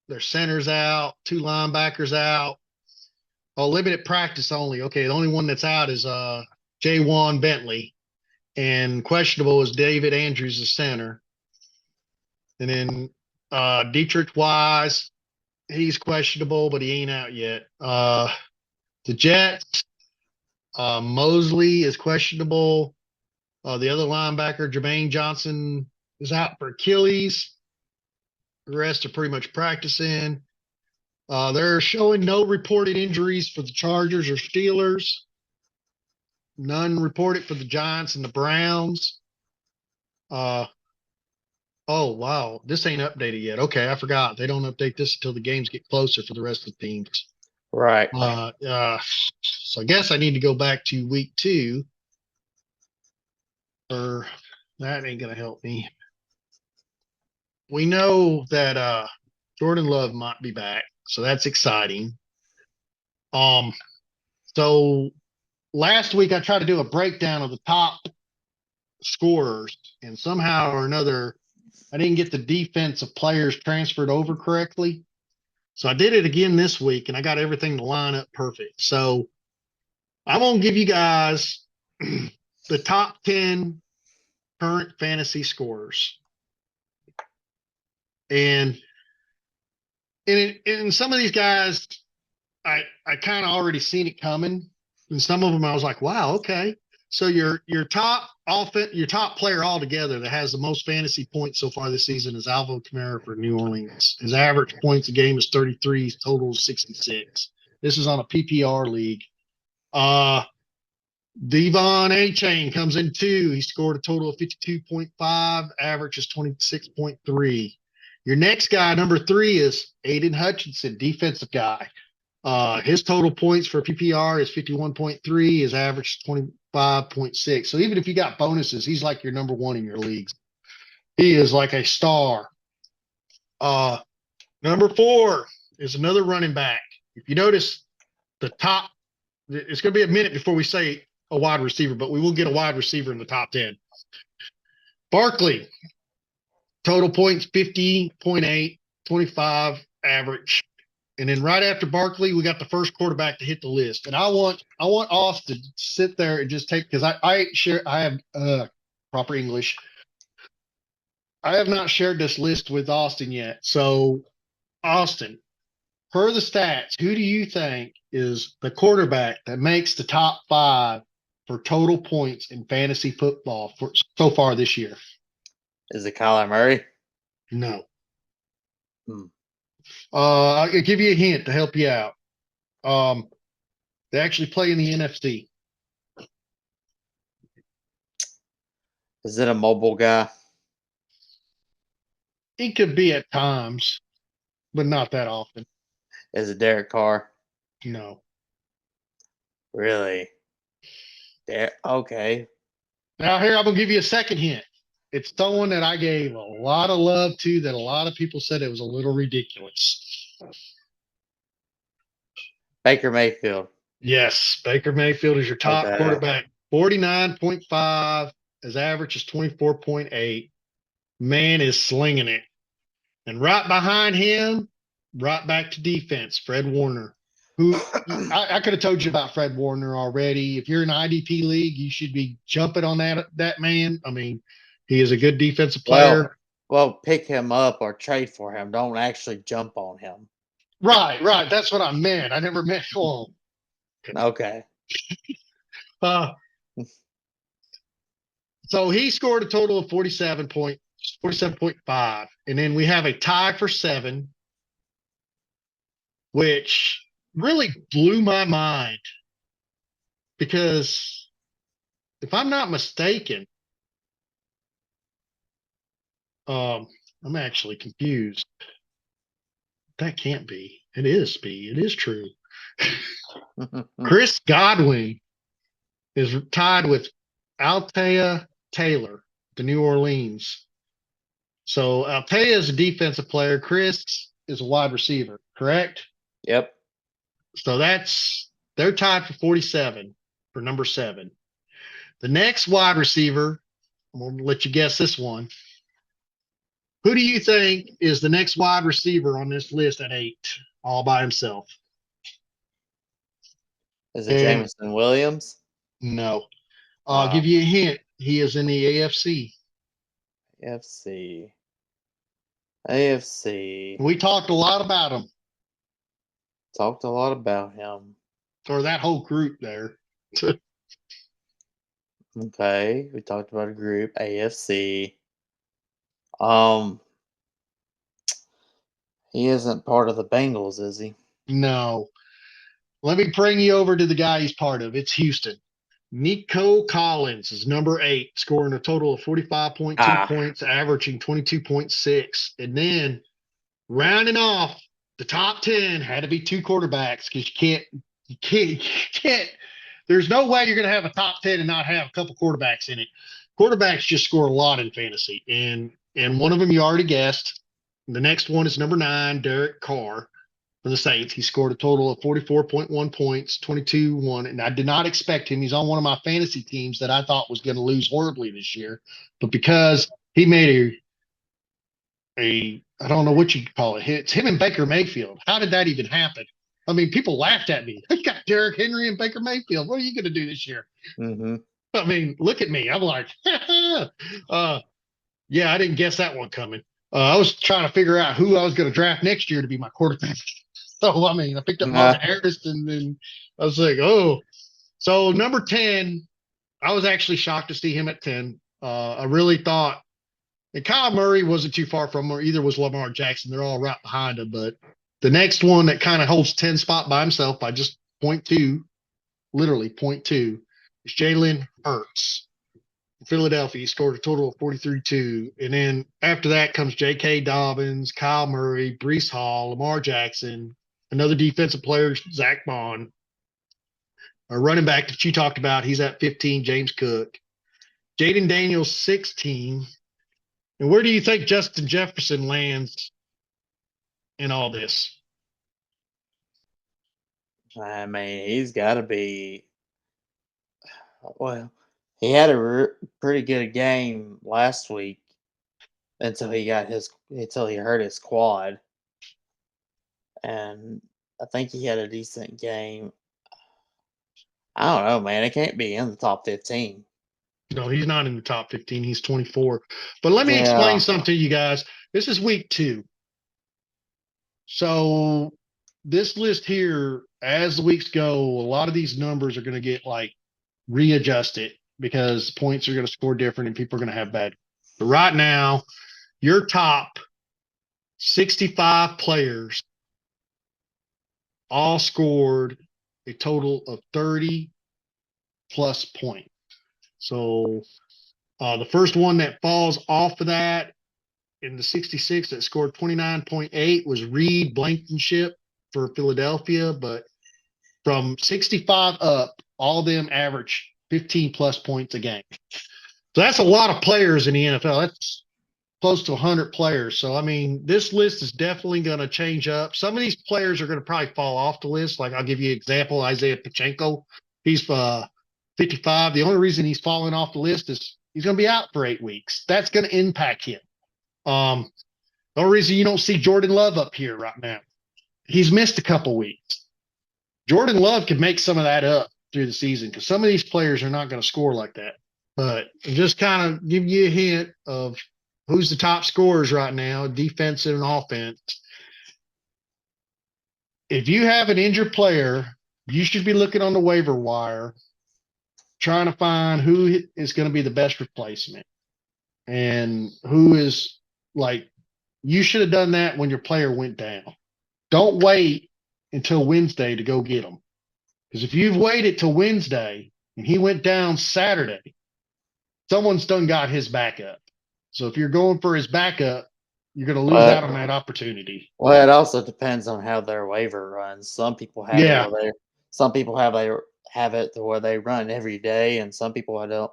A: Their center's out. Two linebackers out. Oh, limited practice only. Okay, the only one that's out is J1 Bentley, and questionable is David Andrews, the center. And then Dietrich Wise, he's questionable, but he ain't out yet. The Jets, Mosley is questionable. The other linebacker, Jermaine Johnson, is out for Achilles. The rest are pretty much practicing. They're showing no reported injuries for the Chargers or Steelers. None reported for the Giants and the Browns. Oh, wow. This ain't updated yet. Okay, I forgot. They don't update this until the games get closer for the rest of the teams.
B: Right.
A: So I guess I need to go back to week 2. Or that ain't going to help me. We know that Jordan Love might be back, so that's exciting. So last week I tried to do a breakdown of the top scorers, and somehow or another I didn't get the defensive players transferred over correctly. So I did it again this week, and I got everything to line up perfect. So I'm gonna give you guys the top 10 current fantasy scorers, and in some of these guys, I kind of already seen it coming, and some of them I was like, wow, okay. So your top player altogether that has the most fantasy points so far this season is Alvin Kamara for New Orleans. His average points a game is 33. His total is 66. This is on a PPR league. Devon A-Chain comes in 2. He scored a total of 52.5. Average is 26.3. Your next guy, number 3, is Aiden Hutchinson, defensive guy. His total points for PPR is 51.3. His average is 25.6. So even if you got bonuses, he's like your number 1 in your leagues. He is like a star. Number 4 is another running back. If you notice, the top It's going to be a minute before we say a wide receiver, but we will get a wide receiver in the top 10. Barkley, total points 50.8, 25 average. And then right after Barkley, we got the first quarterback to hit the list. And I want Austin to sit there and just take, because I have proper English. I have not shared this list with Austin yet. So Austin, per the stats, who do you think is the quarterback that makes the top 5 for total points in fantasy football for so far this year?
B: Is it Kyler Murray?
A: No.
B: Hmm.
A: I'll give you a hint to help you out. They actually play in the NFC.
B: Is it a mobile guy?
A: He could be at times, but not that often.
B: Is it Derek Carr?
A: No.
B: Really? Okay.
A: Now here I'm gonna give you a second hint. It's someone that I gave a lot of love to that a lot of people said it was a little ridiculous.
B: Baker Mayfield.
A: Yes, Baker Mayfield is your top
B: Okay.
A: quarterback. 49.5. His average is 24.8. Man is slinging it. And right behind him, right back to defense, Fred Warner, who I could have told you about Fred Warner already. If you're in IDP league, you should be jumping on that man. I mean, he is a good defensive player.
B: Well, pick him up or trade for him. Don't actually jump on him.
A: Right. That's what I meant. I never meant. Oh,
B: Okay.
A: So he scored a total of 47.5. And then we have a tie for 7, which really blew my mind because if I'm not mistaken, I'm actually confused. That can't be. It is B. It is true. Chris Godwin is tied with Altea Taylor, the New Orleans. So Altea is a defensive player. Chris is a wide receiver, correct?
B: Yep.
A: So they're tied for 47 for number 7. The next wide receiver, I'm going to let you guess this one. Who do you think is the next wide receiver on this list at 8, all by himself?
B: Is it Jameson Williams?
A: No. I'll give you a hint. He is in the AFC.
B: AFC.
A: We talked a lot about him,
B: Talked a lot about him.
A: or that whole group there.
B: Okay. We talked about a group. AFC. He isn't part of the Bengals, is he?
A: No. Let me bring you over to the guy he's part of. It's Houston. Nico Collins is number 8, scoring a total of 45.2 points, averaging 22.6. And then rounding off the top 10 had to be 2 quarterbacks because you can't. There's no way you're going to have a top 10 and not have a couple quarterbacks in it. Quarterbacks just score a lot in fantasy. And one of them you already guessed. The next one is number 9, Derek Carr. For the Saints, he scored a total of 44.1 points, 22-1, and I did not expect him. He's on one of my fantasy teams that I thought was going to lose horribly this year, but because he made I don't know what you call it. It's him and Baker Mayfield. How did that even happen? I mean, people laughed at me. I got Derrick Henry and Baker Mayfield. What are you going to do this year?
B: Mm-hmm.
A: I mean, look at me. I'm like, yeah, I didn't guess that one coming. I was trying to figure out who I was going to draft next year to be my quarterback. So, I mean, I picked up Marvin Harris, and then I was like, oh. So, number 10, I was actually shocked to see him at 10. I really thought, and Kyle Murray wasn't too far from him, or either was Lamar Jackson. They're all right behind him. But the next one that kind of holds 10 spot by himself by just 0.2, literally 0.2, is Jalen Hurts. Philadelphia, he scored a total of 43-2. And then after that comes J.K. Dobbins, Kyle Murray, Breece Hall, Lamar Jackson, another defensive player, Zach Bond. A running back that you talked about, he's at 15, James Cook. Jaden Daniels, 16. And where do you think Justin Jefferson lands in all this?
B: I mean, he's got to be. Well, he had a pretty good game last week until he hurt his quad, and I think he had a decent game. I don't know, man. It can't be in the top 15.
A: No, he's not in the top 15. He's 24. But let me explain
B: Yeah.
A: something to you guys. This is week 2. So this list here, as the weeks go, a lot of these numbers are going to get like readjusted because points are going to score different and people are going to have bad. But right now, your top 65 players all scored a total of 30 plus points. So the first one that falls off of that in the 66 that scored 29.8 was Reed Blankenship for Philadelphia. But from 65 up, all of them average 15 plus points a game. So that's a lot of players in the NFL. That's close to 100 players. So, I mean, this list is definitely going to change up. Some of these players are going to probably fall off the list. Like, I'll give you an example, Isaiah Pachenko. He's 55. The only reason he's falling off the list is he's going to be out for 8 weeks. That's going to impact him. The only reason you don't see Jordan Love up here right now, he's missed a couple weeks. Jordan Love could make some of that up through the season because some of these players are not going to score like that. But just kind of give you a hint of who's the top scorers right now, defensive and offense. If you have an injured player, you should be looking on the waiver wire, trying to find who is going to be the best replacement and who is like, you should have done that when your player went down. Don't wait until Wednesday to go get him. Because if you've waited till Wednesday and he went down Saturday, someone's done got his backup. So if you're going for his backup, you're going to lose out on that opportunity.
B: Well, it also depends on how their waiver runs. Some people have
A: Yeah.
B: it where some people have it to where they run every day, and some people don't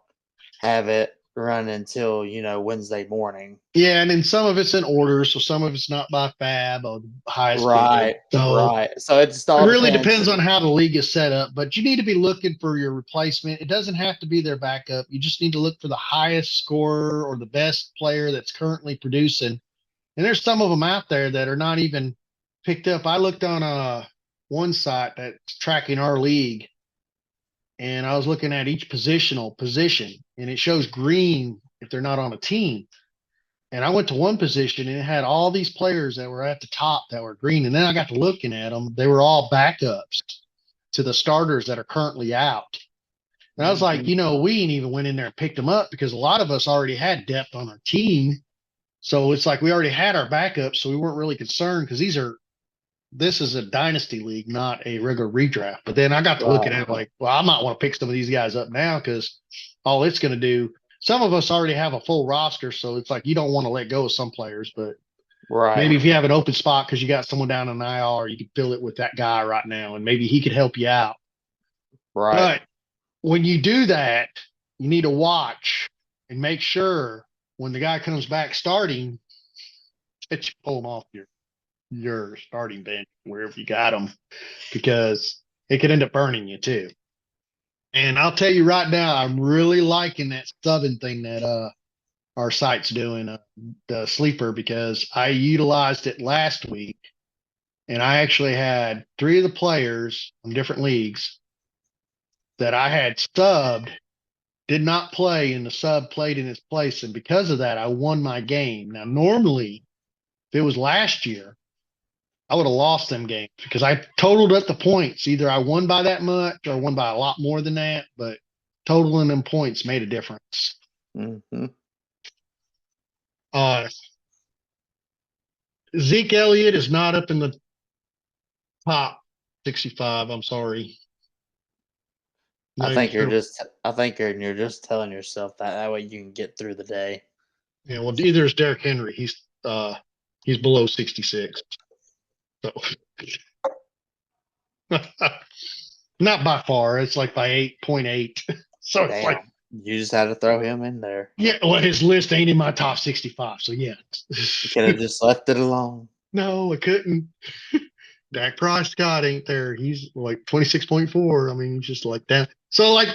B: have it run until Wednesday morning.
A: Yeah, and then some of it's in order, so some of it's not by fab or the highest bidder.
B: Right. So it just
A: It
B: all
A: really
B: depends.
A: depends on how the league is set up, but you need to be looking for your replacement. It doesn't have to be their backup. You just need to look for the highest scorer or the best player that's currently producing. And there's some of them out there that are not even picked up. I looked on one site that's tracking our league, and I was looking at each position, and it shows green if they're not on a team. And I went to one position and it had all these players that were at the top that were green. And then I got to looking at them. They were all backups to the starters that are currently out. And I was like, we ain't even went in there and picked them up because a lot of us already had depth on our team. So it's like we already had our backups. So we weren't really concerned because this is a dynasty league, not a regular redraft. But then I got to looking at it like, well, I might want to pick some of these guys up now because all it's going to do. Some of us already have a full roster, so it's like you don't want to let go of some players, but maybe if you have an open spot because you got someone down in IR, you can fill it with that guy right now, and maybe he could help you out.
B: Right.
A: But when you do that, you need to watch and make sure when the guy comes back starting, that you pull him off your starting bench wherever you got him, because it could end up burning you too. And I'll tell you right now, I'm really liking that subbing thing that our site's doing, the sleeper, because I utilized it last week, and I actually had 3 of the players from different leagues that I had subbed did not play, and the sub played in its place, and because of that, I won my game. Now, normally, if it was last year, I would have lost them games because I totaled up the points. Either I won by that much or I won by a lot more than that, but totaling them points made a difference. Zeke Elliott is not up in the top 65. I'm sorry.
B: I think you're just telling yourself that way you can get through the day.
A: Yeah, well, either is Derrick Henry. He's below 66. So not by far. It's like by 8.8. So it's like
B: you just had to throw him in there.
A: Yeah, well, his list ain't in my top 65. So yeah.
B: You could have just left it alone.
A: No, I couldn't. Dak Prescott ain't there. He's like 26.4. I mean, he's just like that. So, like,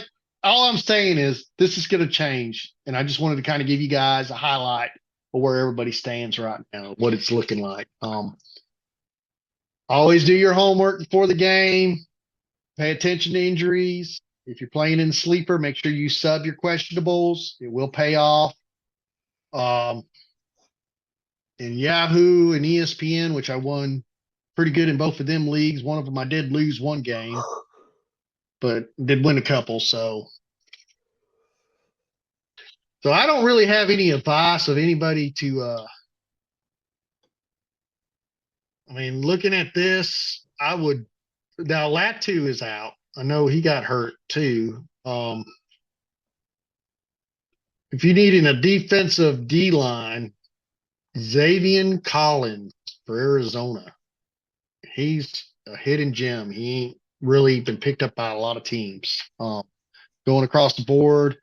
A: all I'm saying is this is going to change. And I just wanted to kind of give you guys a highlight of where everybody stands right now, what it's looking like. Always do your homework before the game. Pay attention to injuries. If you're playing in sleeper, make sure you sub your questionables. It will pay off. Um, in Yahoo and ESPN, which I won pretty good in both of them leagues. One of them I did lose one game, but did win a couple. So I don't really have any advice of anybody to. I mean, looking at this, I would now Latu is out. I know he got hurt too. If you need in a defensive D line, Xavier Collins for Arizona. He's a hidden gem. He ain't really been picked up by a lot of teams. Going across the board,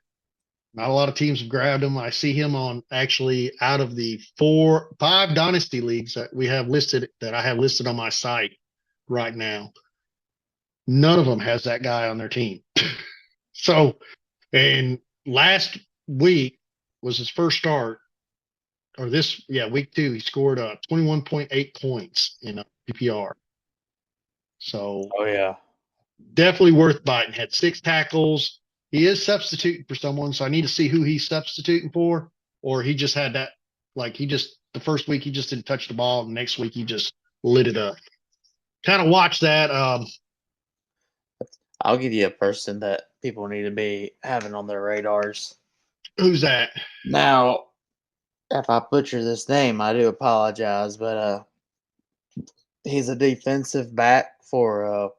A: not a lot of teams have grabbed him. I see him on actually out of the 5 dynasty leagues that we have listed that I have listed on my site right now. None of them has that guy on their team. So, and last week was his first start, or week 2, he scored 21.8 points in a PPR. So,
B: Oh yeah.
A: definitely worth biting. Had 6 tackles. He is substituting for someone, so I need to see who he's substituting for, or he just had that. Like the first week he just didn't touch the ball, and the next week he just lit it up. Kind of watch that.
B: I'll give you a person that people need to be having on their radars.
A: Who's that?
B: Now, if I butcher this name, I do apologize, but he's a defensive back for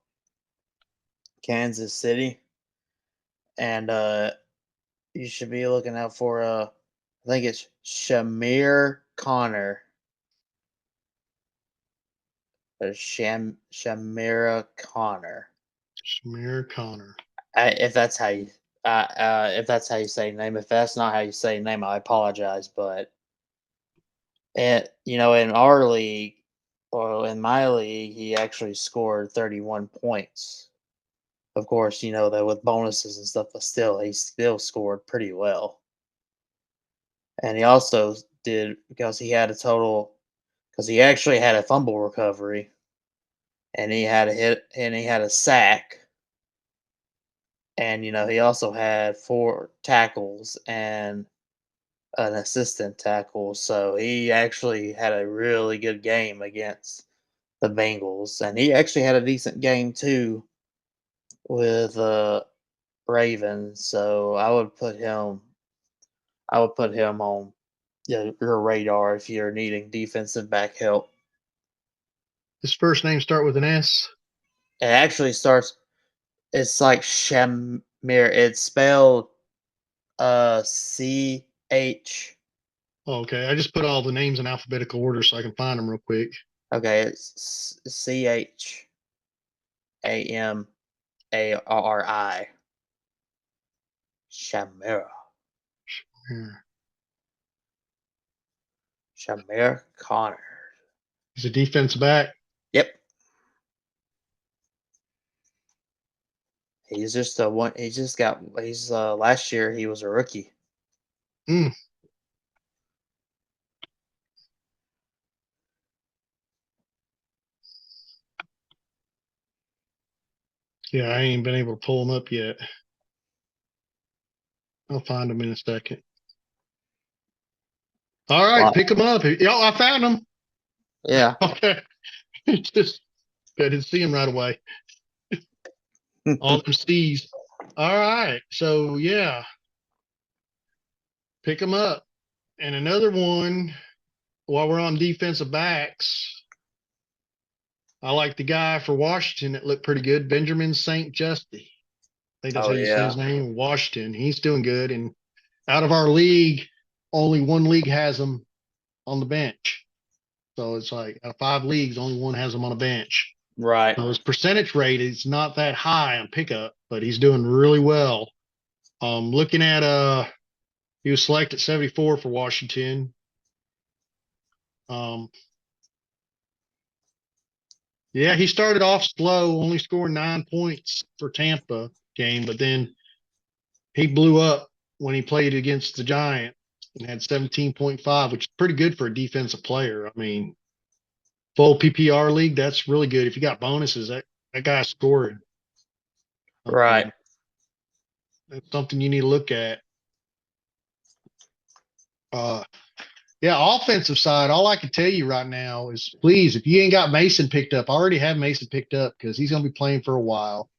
B: Kansas City, and you should be looking out for I think it's Shamir Connor. Shamira Connor.
A: Shamir Connor.
B: If that's how you if that's how you say name. If that's not how you say name, I apologize. But in our league or in my league, he actually scored 31 points. Of course, that with bonuses and stuff, but still, he still scored pretty well. And he also did because he had a total because he actually had a fumble recovery and he had a hit and he had a sack. And he also had 4 tackles and an assistant tackle. So he actually had a really good game against the Bengals. And he actually had a decent game too with Ravens. So I would put him on your radar if you're needing defensive back help.
A: His first name start with an S.
B: It actually starts it's like Shamir. It's spelled CH.
A: Okay, I just put all the names in alphabetical order so I can find them real quick.
B: Okay, it's Chamari. Shamira.
A: Here.
B: Shamir Connor.
A: He's a defensive back.
B: Yep. He's just a one. He's last year he was a rookie.
A: Mm. Yeah, I ain't been able to pull him up yet. I'll find him in a second. All right,
B: Wow.
A: pick him up. Oh, I found him.
B: Yeah.
A: Okay. Just I didn't see him right away. All them C's. All right. So yeah, pick him up. And another one, while we're on defensive backs, I like the guy for Washington that looked pretty good, Benjamin St. Justy. I think that's
B: Oh
A: how you say
B: yeah.
A: his name, Washington. He's doing good. And out of our league, only one league has him on the bench. So it's like out of 5 leagues, only one has him on a bench.
B: Right.
A: So his percentage rate is not that high on pickup, but he's doing really well. Looking at he was selected 74 for Washington. Um, Yeah, he started off slow, only scoring 9 points for Tampa game, but then he blew up when he played against the Giants and had 17.5, which is pretty good for a defensive player. I mean, full PPR league, that's really good. If you got bonuses, that guy scored.
B: Right.
A: That's something you need to look at. Uh, yeah, offensive side, all I can tell you right now is please, if you ain't got Mason picked up, I already have Mason picked up because he's going to be playing for a while.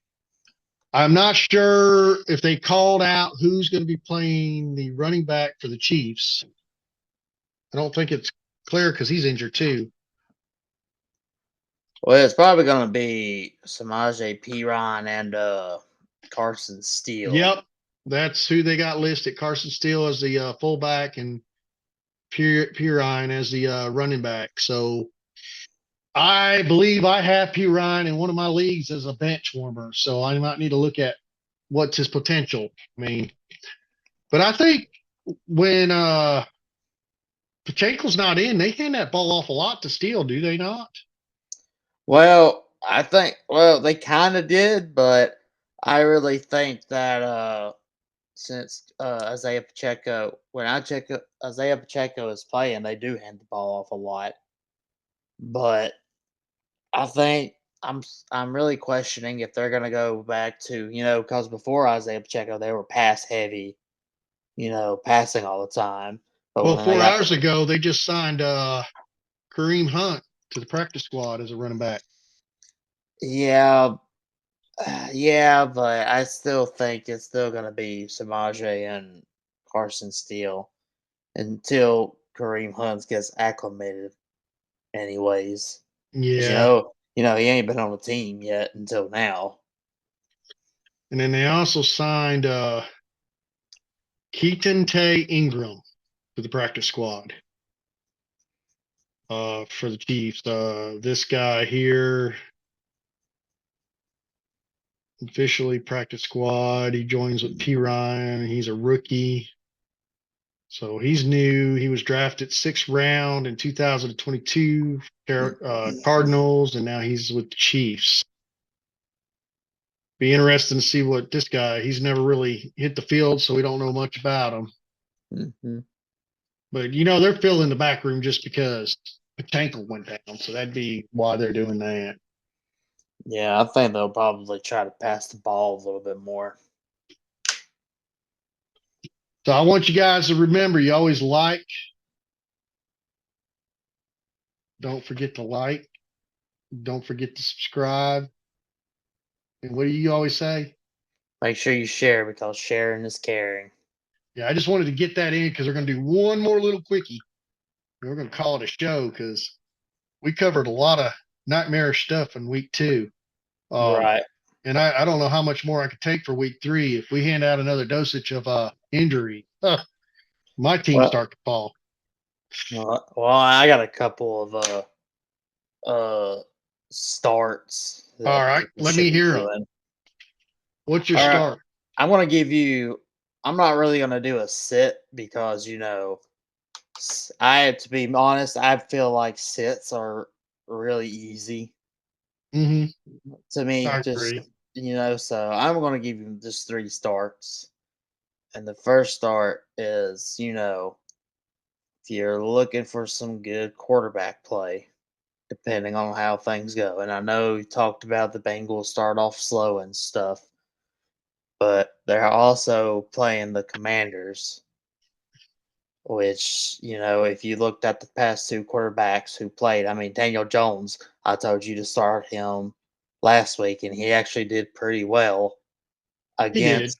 A: I'm not sure if they called out who's going to be playing the running back for the Chiefs. I don't think it's clear because he's injured too.
B: Well, it's probably going to be Samaje Perine and Carson Steele.
A: Yep, that's who they got listed. Carson Steele as the fullback and Pirine as the running back. So I believe I have Pirine in one of my leagues as a bench warmer. So I might need to look at what's his potential. I mean, but I think when Pacheco's not in, they hand that ball off a lot to Steele, do they not?
B: Well, I think they kind of did, but I really think that since Isaiah Pacheco, when I check Isaiah Pacheco is playing, they do hand the ball off a lot. But I think I'm really questioning if they're gonna go back to, because before Isaiah Pacheco they were pass heavy, passing all the time. But
A: Well,
B: when they
A: four
B: got
A: hours ago, they just signed Kareem Hunt to the practice squad as a running back.
B: yeah, yeah, but I still think it's still gonna be Samaje and Carson Steele until Kareem Hunt gets acclimated anyways. 'Cause
A: Yeah.
B: he ain't been on the team yet until now.
A: And then they also signed Keaton Tay Ingram to the practice squad for the Chiefs. This guy here, officially practice squad. He joins with P. Ryan. He's a rookie. So he's new. He was drafted sixth round in 2022 Cardinals, and now he's with the Chiefs. Be interesting to see what this guy. He's never really hit the field, so we don't know much about him.
B: Mhm.
A: But they're filling the back room just because Pacheco went down, so that'd be why they're doing that.
B: Yeah, I think they'll probably try to pass the ball a little bit more.
A: So I want you guys to remember, you always like. Don't forget to like. Don't forget to subscribe. And what do you always say?
B: Make sure you share because sharing is caring.
A: Yeah, I just wanted to get that in because we're going to do one more little quickie. And we're going to call it a show because we covered a lot of nightmarish stuff in week 2.
B: Right.
A: And I don't know how much more I could take for week 3 if we hand out another dosage of injury. My team
B: Well,
A: start to fall.
B: I got a couple of uh starts
A: All
B: that
A: right,
B: people
A: let
B: should
A: me
B: be
A: hear them.
B: doing.
A: What's your
B: All right,
A: start?
B: I'm gonna give you. I'm not really gonna do a sit because I to be honest, I feel like sits are really easy
A: Mm-hmm.
B: to me.
A: I
B: Just
A: agree.
B: so I'm gonna give you just 3 starts. And the first start is, if you're looking for some good quarterback play, depending on how things go. And I know you talked about the Bengals start off slow and stuff, but they're also playing the Commanders, which, if you looked at the past 2 quarterbacks who played, I mean, Daniel Jones, I told you to start him last week, and he actually did pretty well
A: He did.
B: against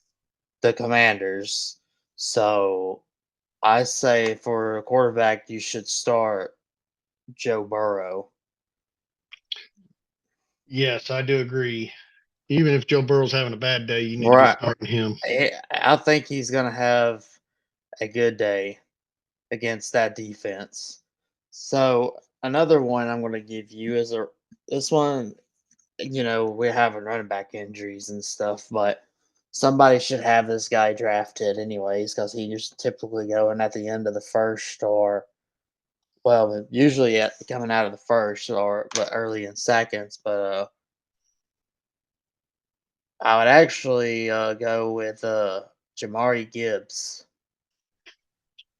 B: the Commanders. So I say for a quarterback, you should start Joe Burrow.
A: Yes, I do agree. Even if Joe Burrow's having a bad day, you need to be
B: Right.
A: starting him.
B: I think he's going to have a good day against that defense. So another one I'm going to give you is this one. We're having running back injuries and stuff, but somebody should have this guy drafted anyways because he just typically going at the end of the first or Well, usually coming out of the first or but early in seconds, but I would actually go with Jamari Gibbs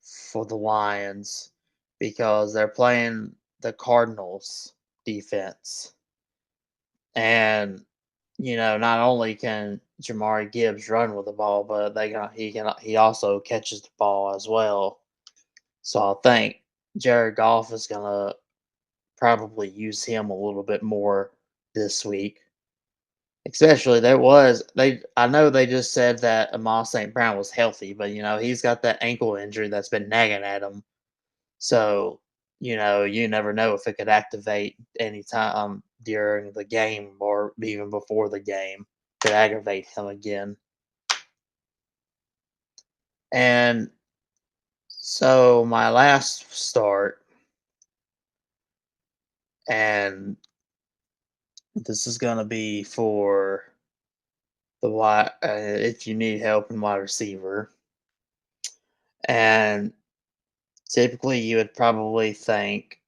B: for the Lions because they're playing the Cardinals defense. And not only can Jamari Gibbs run with the ball, but he also catches the ball as well. So I think Jared Goff is gonna probably use him a little bit more this week. Especially I know they just said that Amon St. Brown was healthy, but he's got that ankle injury that's been nagging at him. So, you never know if it could activate anytime during the game or even before the game, could aggravate him again. And so my last start, and this is gonna be for the wide if you need help in wide receiver. And typically you would probably think,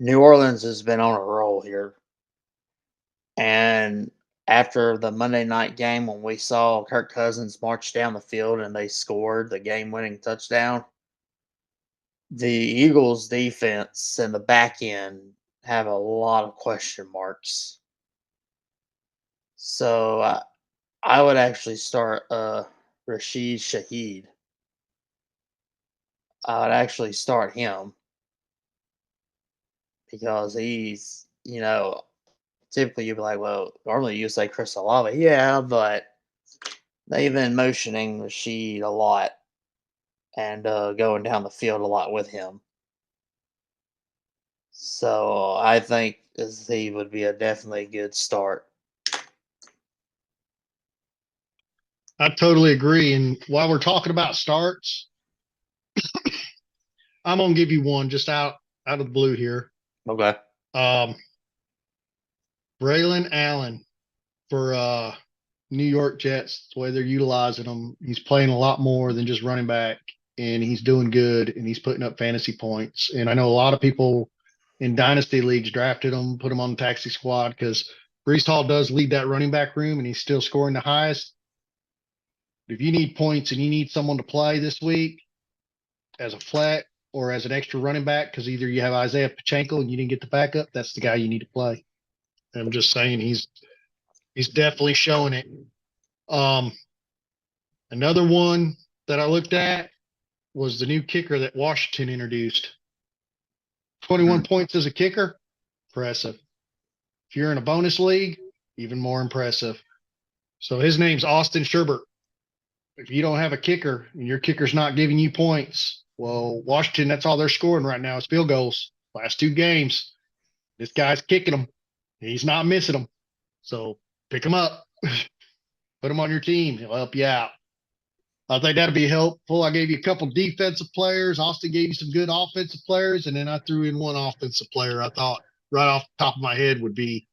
B: New Orleans has been on a roll here. And after the Monday night game when we saw Kirk Cousins march down the field and they scored the game winning touchdown, the Eagles defense and the back end have a lot of question marks. So I would actually start Rashid Shaheed. I would actually start him because typically you'd be like, well, normally you say Chris Olave. Yeah, but they've been motioning Rashid a lot and going down the field a lot with him. So I think he would be a definitely good start.
A: I totally agree. And while we're talking about starts, I'm gonna give you one just out of the blue here.
B: Okay.
A: Um, Braylon Allen for New York Jets. The way they're utilizing him, he's playing a lot more than just running back, and he's doing good, and he's putting up fantasy points. And I know a lot of people in dynasty leagues drafted him, put him on the taxi squad because Brees Hall does lead that running back room, and he's still scoring the highest. If you need points and you need someone to play this week as a flat or as an extra running back, because either you have Isaiah Pacheco and you didn't get the backup, that's the guy you need to play. And I'm just saying he's definitely showing it. Um, Another one that I looked at was the new kicker that Washington introduced. 21 points as a kicker, impressive. If you're in a bonus league, even more impressive. So his name's Austin Sherbert. If you don't have a kicker and your kicker's not giving you points, well, Washington, that's all they're scoring right now is field goals. Last two games, this guy's kicking them. He's not missing them. So pick him up, put him on your team. He'll help you out. I think that'd be helpful. I gave you a couple defensive players. Austin gave you some good offensive players, and then I threw in one offensive player I thought right off the top of my head would be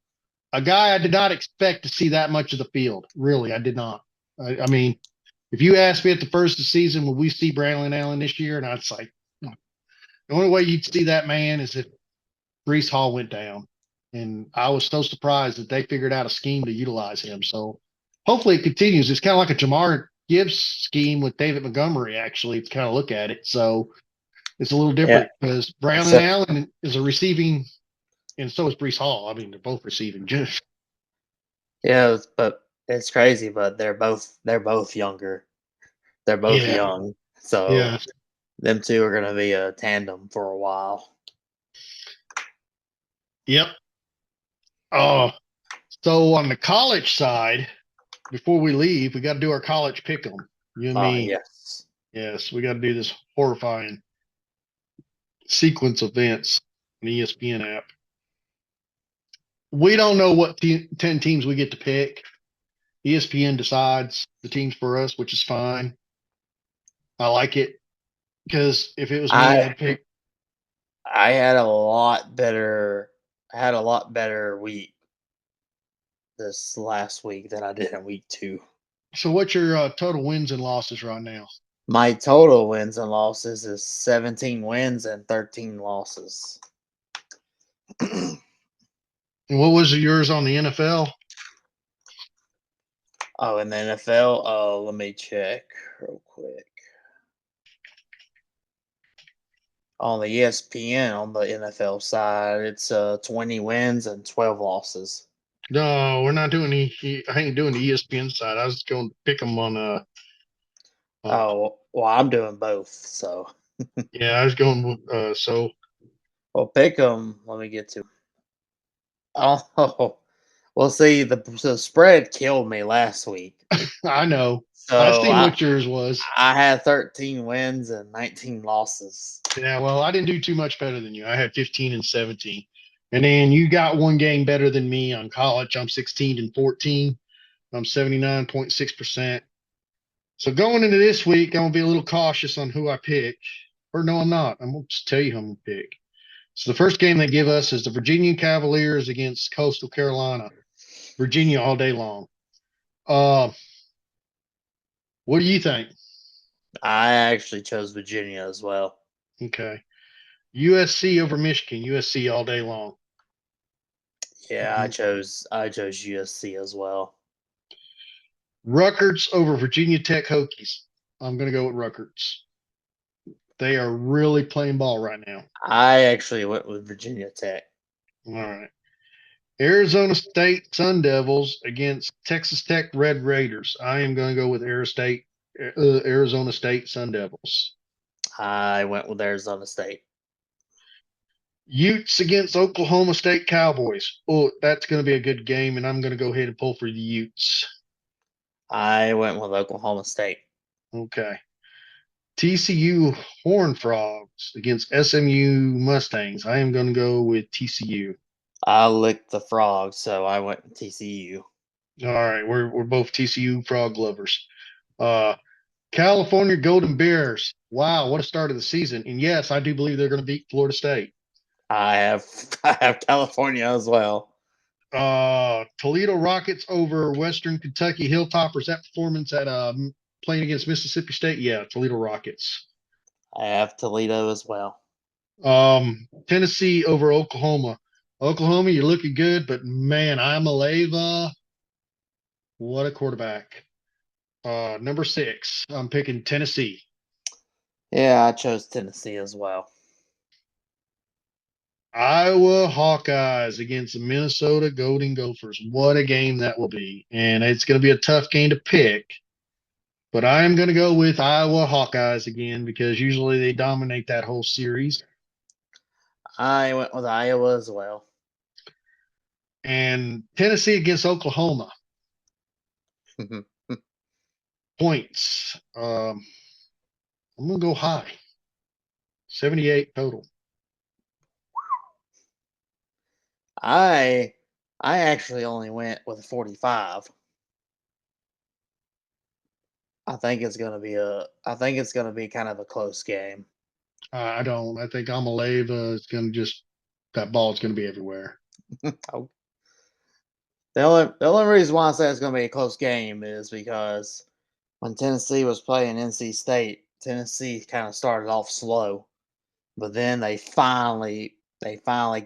A: a guy I did not expect to see that much of the field. Really, I did not. I mean, if you asked me at the first of the season, will we see Braylon Allen this year? And I'd say the only way you'd see that man is if Brees Hall went down. And I was so surprised that they figured out a scheme to utilize him. So hopefully it continues. It's kind of like a Jamar Gibbs scheme with David Montgomery, actually, to kind of look at it. So it's a little
B: Yeah.
A: different because Braylon
B: So
A: Allen is a receiving, and so is Brees Hall. I mean, they're both receiving. Just
B: yeah, but it's crazy, but they're both younger. They're both
A: yeah,
B: young. So
A: yeah,
B: them two are gonna be a tandem for a while.
A: yep. Uh, so on the college side, before we leave, we got to do our college pick 'em. You and me.
B: Yes.
A: Yes, we got to do this horrifying sequence of events in the ESPN app. We don't know what 10 teams we get to pick. ESPN decides the teams for us, which is fine. I like it because if it was me,
B: I
A: I'd pick.
B: I had a lot better I had a lot better week this last week than I did in week 2.
A: So, what's your total wins and losses right now?
B: My total wins and losses is 17 wins and 13 losses.
A: And what was yours on the NFL?
B: Oh, in the NFL, let me check real quick. On the ESPN, on the NFL side, it's 20 wins and 12 losses.
A: No, we're not doing I ain't doing the ESPN side. I was going to pick them on
B: Oh, well, I'm doing both. So,
A: yeah, I was going so
B: well, pick them. Let me get to. Oh, well, see, the spread killed me last week.
A: I know. I
B: So
A: seen what yours was.
B: I had 13 wins and 19 losses.
A: Yeah, well, I didn't do too much better than you. I had 15 and 17. And then you got one game better than me on college. I'm 16 and 14. I'm 79.6%. So going into this week, I'm gonna be a little cautious on who I pick. Or no, I'm not. I'm gonna just tell you who I'm gonna pick. So the first game they give us is the Virginia Cavaliers against Coastal Carolina. Virginia all day long. Uh, what do you think?
B: I actually chose Virginia as well.
A: Okay. USC over Michigan. USC all day long.
B: Yeah, I chose USC as well.
A: Rutgers over Virginia Tech Hokies. I'm gonna go with Rutgers. They are really playing ball right now.
B: I actually went with Virginia Tech.
A: All right. Arizona State Sun Devils against Texas Tech Red Raiders. I am going to go with Arizona State Sun Devils.
B: I went with Arizona State.
A: Utes against Oklahoma State Cowboys. Oh, that's going to be a good game, and I'm going to go ahead and pull for the Utes.
B: I went with Oklahoma State.
A: Okay. TCU Horned Frogs against SMU Mustangs. I am going to go with TCU.
B: I licked the frog, so I went with TCU.
A: All right, we're both TCU frog lovers. Uh, California Golden Bears. Wow, what a start of the season! And yes, I do believe they're going to beat Florida State.
B: I have I have California as well.
A: Toledo Rockets over Western Kentucky Hilltoppers. That performance at playing against Mississippi State. Yeah, Toledo Rockets.
B: I have Toledo as well.
A: Tennessee over Oklahoma. Oklahoma, you're looking good, but man, Imaleva, what a quarterback. Number 6, I'm picking Tennessee.
B: Yeah, I chose Tennessee as well.
A: Iowa Hawkeyes against the Minnesota Golden Gophers. What a game that will be. And it's going to be a tough game to pick. But I am going to go with Iowa Hawkeyes again because usually they dominate that whole series.
B: I went with Iowa as well.
A: And Tennessee against Oklahoma. Points. I'm going to go high. 78 total.
B: I actually only went with 45. I think it's gonna be kind of a close game.
A: I don't. I think Amaleva is going to that ball is going to be everywhere.
B: Oh, the only reason why I say it's gonna be a close game is because when Tennessee was playing NC State, Tennessee kind of started off slow, but then they finally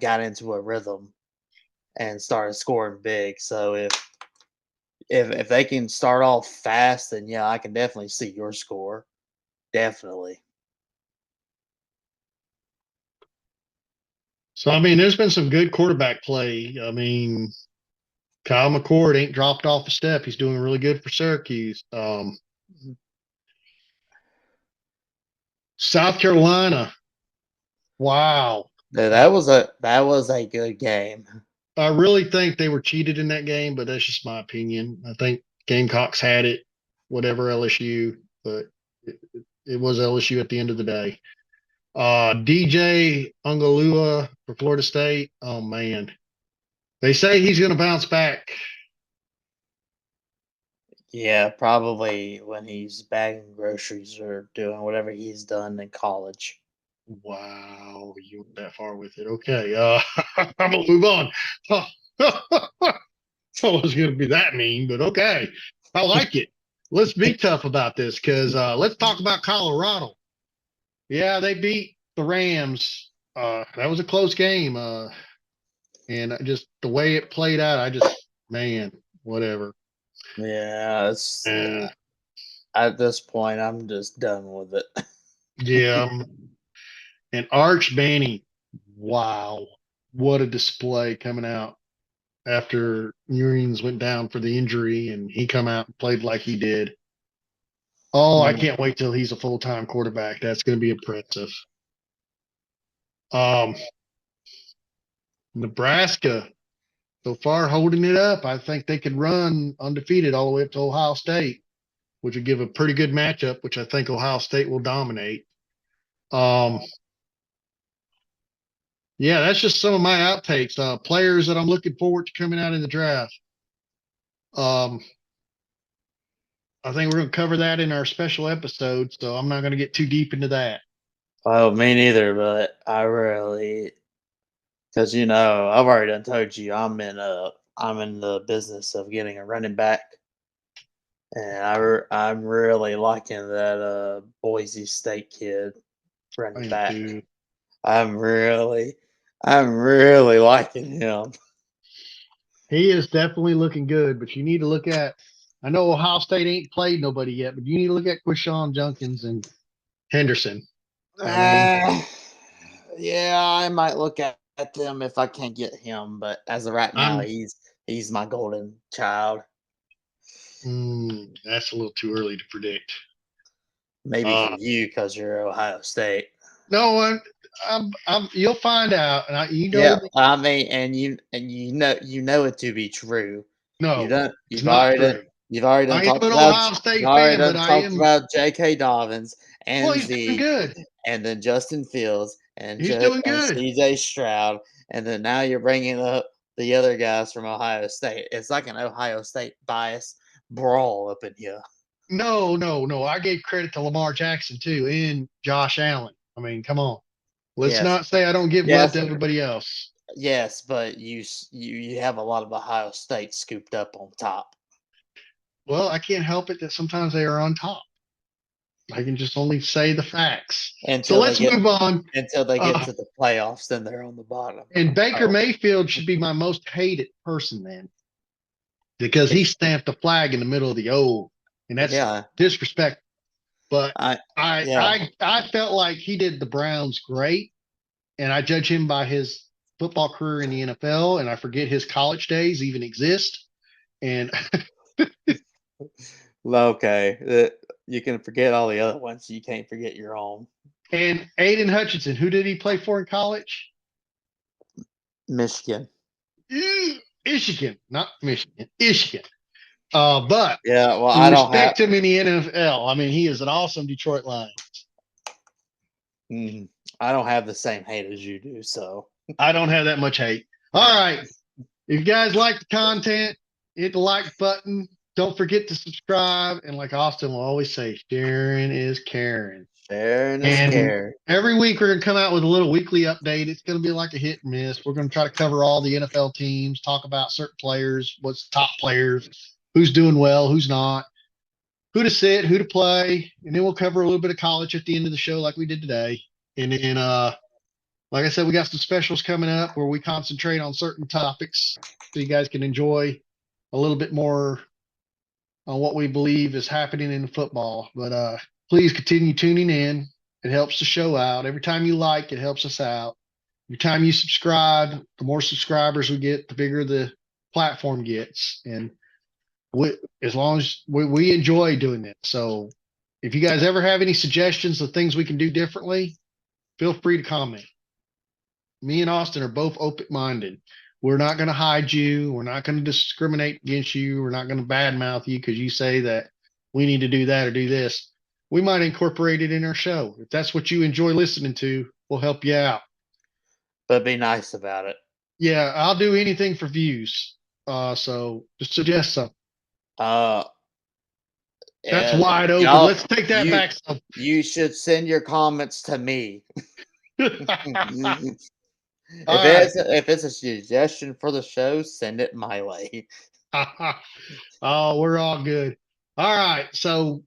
B: got into a rhythm and started scoring big. So if they can start off fast, then yeah, I can definitely see your score. Definitely.
A: So, I mean, there's been some good quarterback play. I mean, Kyle McCord ain't dropped off a step. He's doing really good for Syracuse. South Carolina. Wow.
B: That was a good game.
A: I really think they were cheated in that game, but that's just my opinion. I think Gamecocks had it, whatever LSU, but it was LSU at the end of the day. DJ Ungalua for Florida State. Oh man, they say he's going to bounce back.
B: Yeah, probably when he's bagging groceries or doing whatever he's done in college.
A: Wow, you went that far with it. Okay, I'm gonna move on. I was going to be that mean, but okay, I like it. let's be tough about this because let's talk about Colorado. Yeah, they beat the Rams. That was a close game. And just the way it played out, man, whatever.
B: Yeah, it's
A: Uh,
B: at this point, I'm just done with it.
A: yeah. And Arch Manning, wow, what a display coming out after Urians went down for the injury and he come out and played like he did. Oh, I
B: Mm.
A: can't wait till he's a full-time quarterback. That's going to be impressive. Um, Nebraska so far holding it up. I think they could run undefeated all the way up to Ohio State, which would give a pretty good matchup, which I think Ohio State will dominate. Um, yeah, that's just some of my outtakes. Players that I'm looking forward to coming out in the draft. Um, I think we're going to cover that in our special episode, so I'm not going to get too deep into that.
B: Well, me neither, but I really, because I've already done told you I'm in the business of getting a running back, and I'm really liking that Boise State kid
A: I
B: running
A: am
B: back.
A: too.
B: I'm really, I'm really liking him.
A: He is definitely looking good, but you need to look at. I know Ohio State ain't played nobody yet, but you need to look at Quishon Junkins and Henderson. I mean,
B: Ah, yeah, I might look at them if I can't get him, but as of right now,
A: I'm.
B: he's my golden child.
A: That's a little too early to predict.
B: Maybe for
A: Uh,
B: you because you're Ohio State.
A: no one. You'll find out, and you know
B: Yeah,
A: me.
B: I mean, and you know it to be true. You
A: No,
B: don't.
A: it's not true.
B: You've already done
A: I am
B: talked
A: an
B: about
A: Ohio
B: you've
A: State
B: already
A: fan,
B: done
A: but I
B: talked
A: am.
B: about J.K. Dobbins
A: Well,
B: and
A: he's doing
B: Zeke,
A: good.
B: and then Justin Fields and
A: He's doing
B: and
A: good.
B: C.J. Stroud, and then now you're bringing up the other guys from Ohio State. It's like an Ohio State bias brawl up in here.
A: No, no, no. I gave credit to Lamar Jackson too, and Josh Allen. I mean, come on. Let's
B: Yes,
A: not say I don't give love
B: yes,
A: to everybody else.
B: yes, but you have a lot of Ohio State scooped up on top.
A: Well, I can't help it that sometimes they are on top. I can just only say the facts. So
B: until they
A: let's
B: get
A: move on.
B: until they get
A: Uh,
B: to the playoffs, then they're on the bottom.
A: and Baker
B: Oh,
A: Mayfield should be my most hated person then because he
B: it,
A: stamped the flag in the middle of the O, and that's
B: yeah,
A: disrespect. But
B: I
A: I
B: yeah,
A: I I felt like he did the Browns great, and I judge him by his football career in the NFL, and I forget his college days even exist. And
B: okay. You can forget all the other ones. You can't forget your own.
A: Aiden Hutchinson, who did he play for in college?
B: Michigan.
A: Michigan, not Michigan, Michigan. But
B: Yeah, well, I don't have.
A: respect him in the NFL. I mean, he is an awesome Detroit Lion.
B: mm, I don't have the same hate as you do. So
A: I don't have that much hate. All right. If you guys like the content, hit the like button. Don't forget to subscribe. And like Austin will always say, sharing is caring.
B: sharing is
A: And
B: care.
A: every week we're going to come out with a little weekly update. It's going to be like a hit and miss. We're going to try to cover all the NFL teams, talk about certain players, what's the top players, who's doing well, who's not, who to sit, who to play. And then we'll cover a little bit of college at the end of the show like we did today. And then like I said, we got some specials coming up where we concentrate on certain topics so you guys can enjoy a little bit more on what we believe is happening in football. But please continue tuning in. It helps the show out. Every time you like, it helps us out. Every time you subscribe, the more subscribers we get, the bigger the platform gets. And as long as we enjoy doing it. So if you guys ever have any suggestions of things we can do differently, feel free to comment. Me and Austin are both open minded. We're not going to hide you. We're not going to discriminate against you. We're not going to badmouth you because you say that we need to do that or do this. We might incorporate it in our show. If that's what you enjoy listening to, we'll help you out.
B: But be nice about it.
A: Yeah, I'll do anything for views. So just suggest something.
B: Uh,
A: That's
B: and
A: wide open.
B: y'all,
A: Let's take that
B: you
A: back some.
B: you should send your comments to me.
A: All right.
B: If it's a suggestion for the show, send it my way.
A: Oh, we're all good. All right. So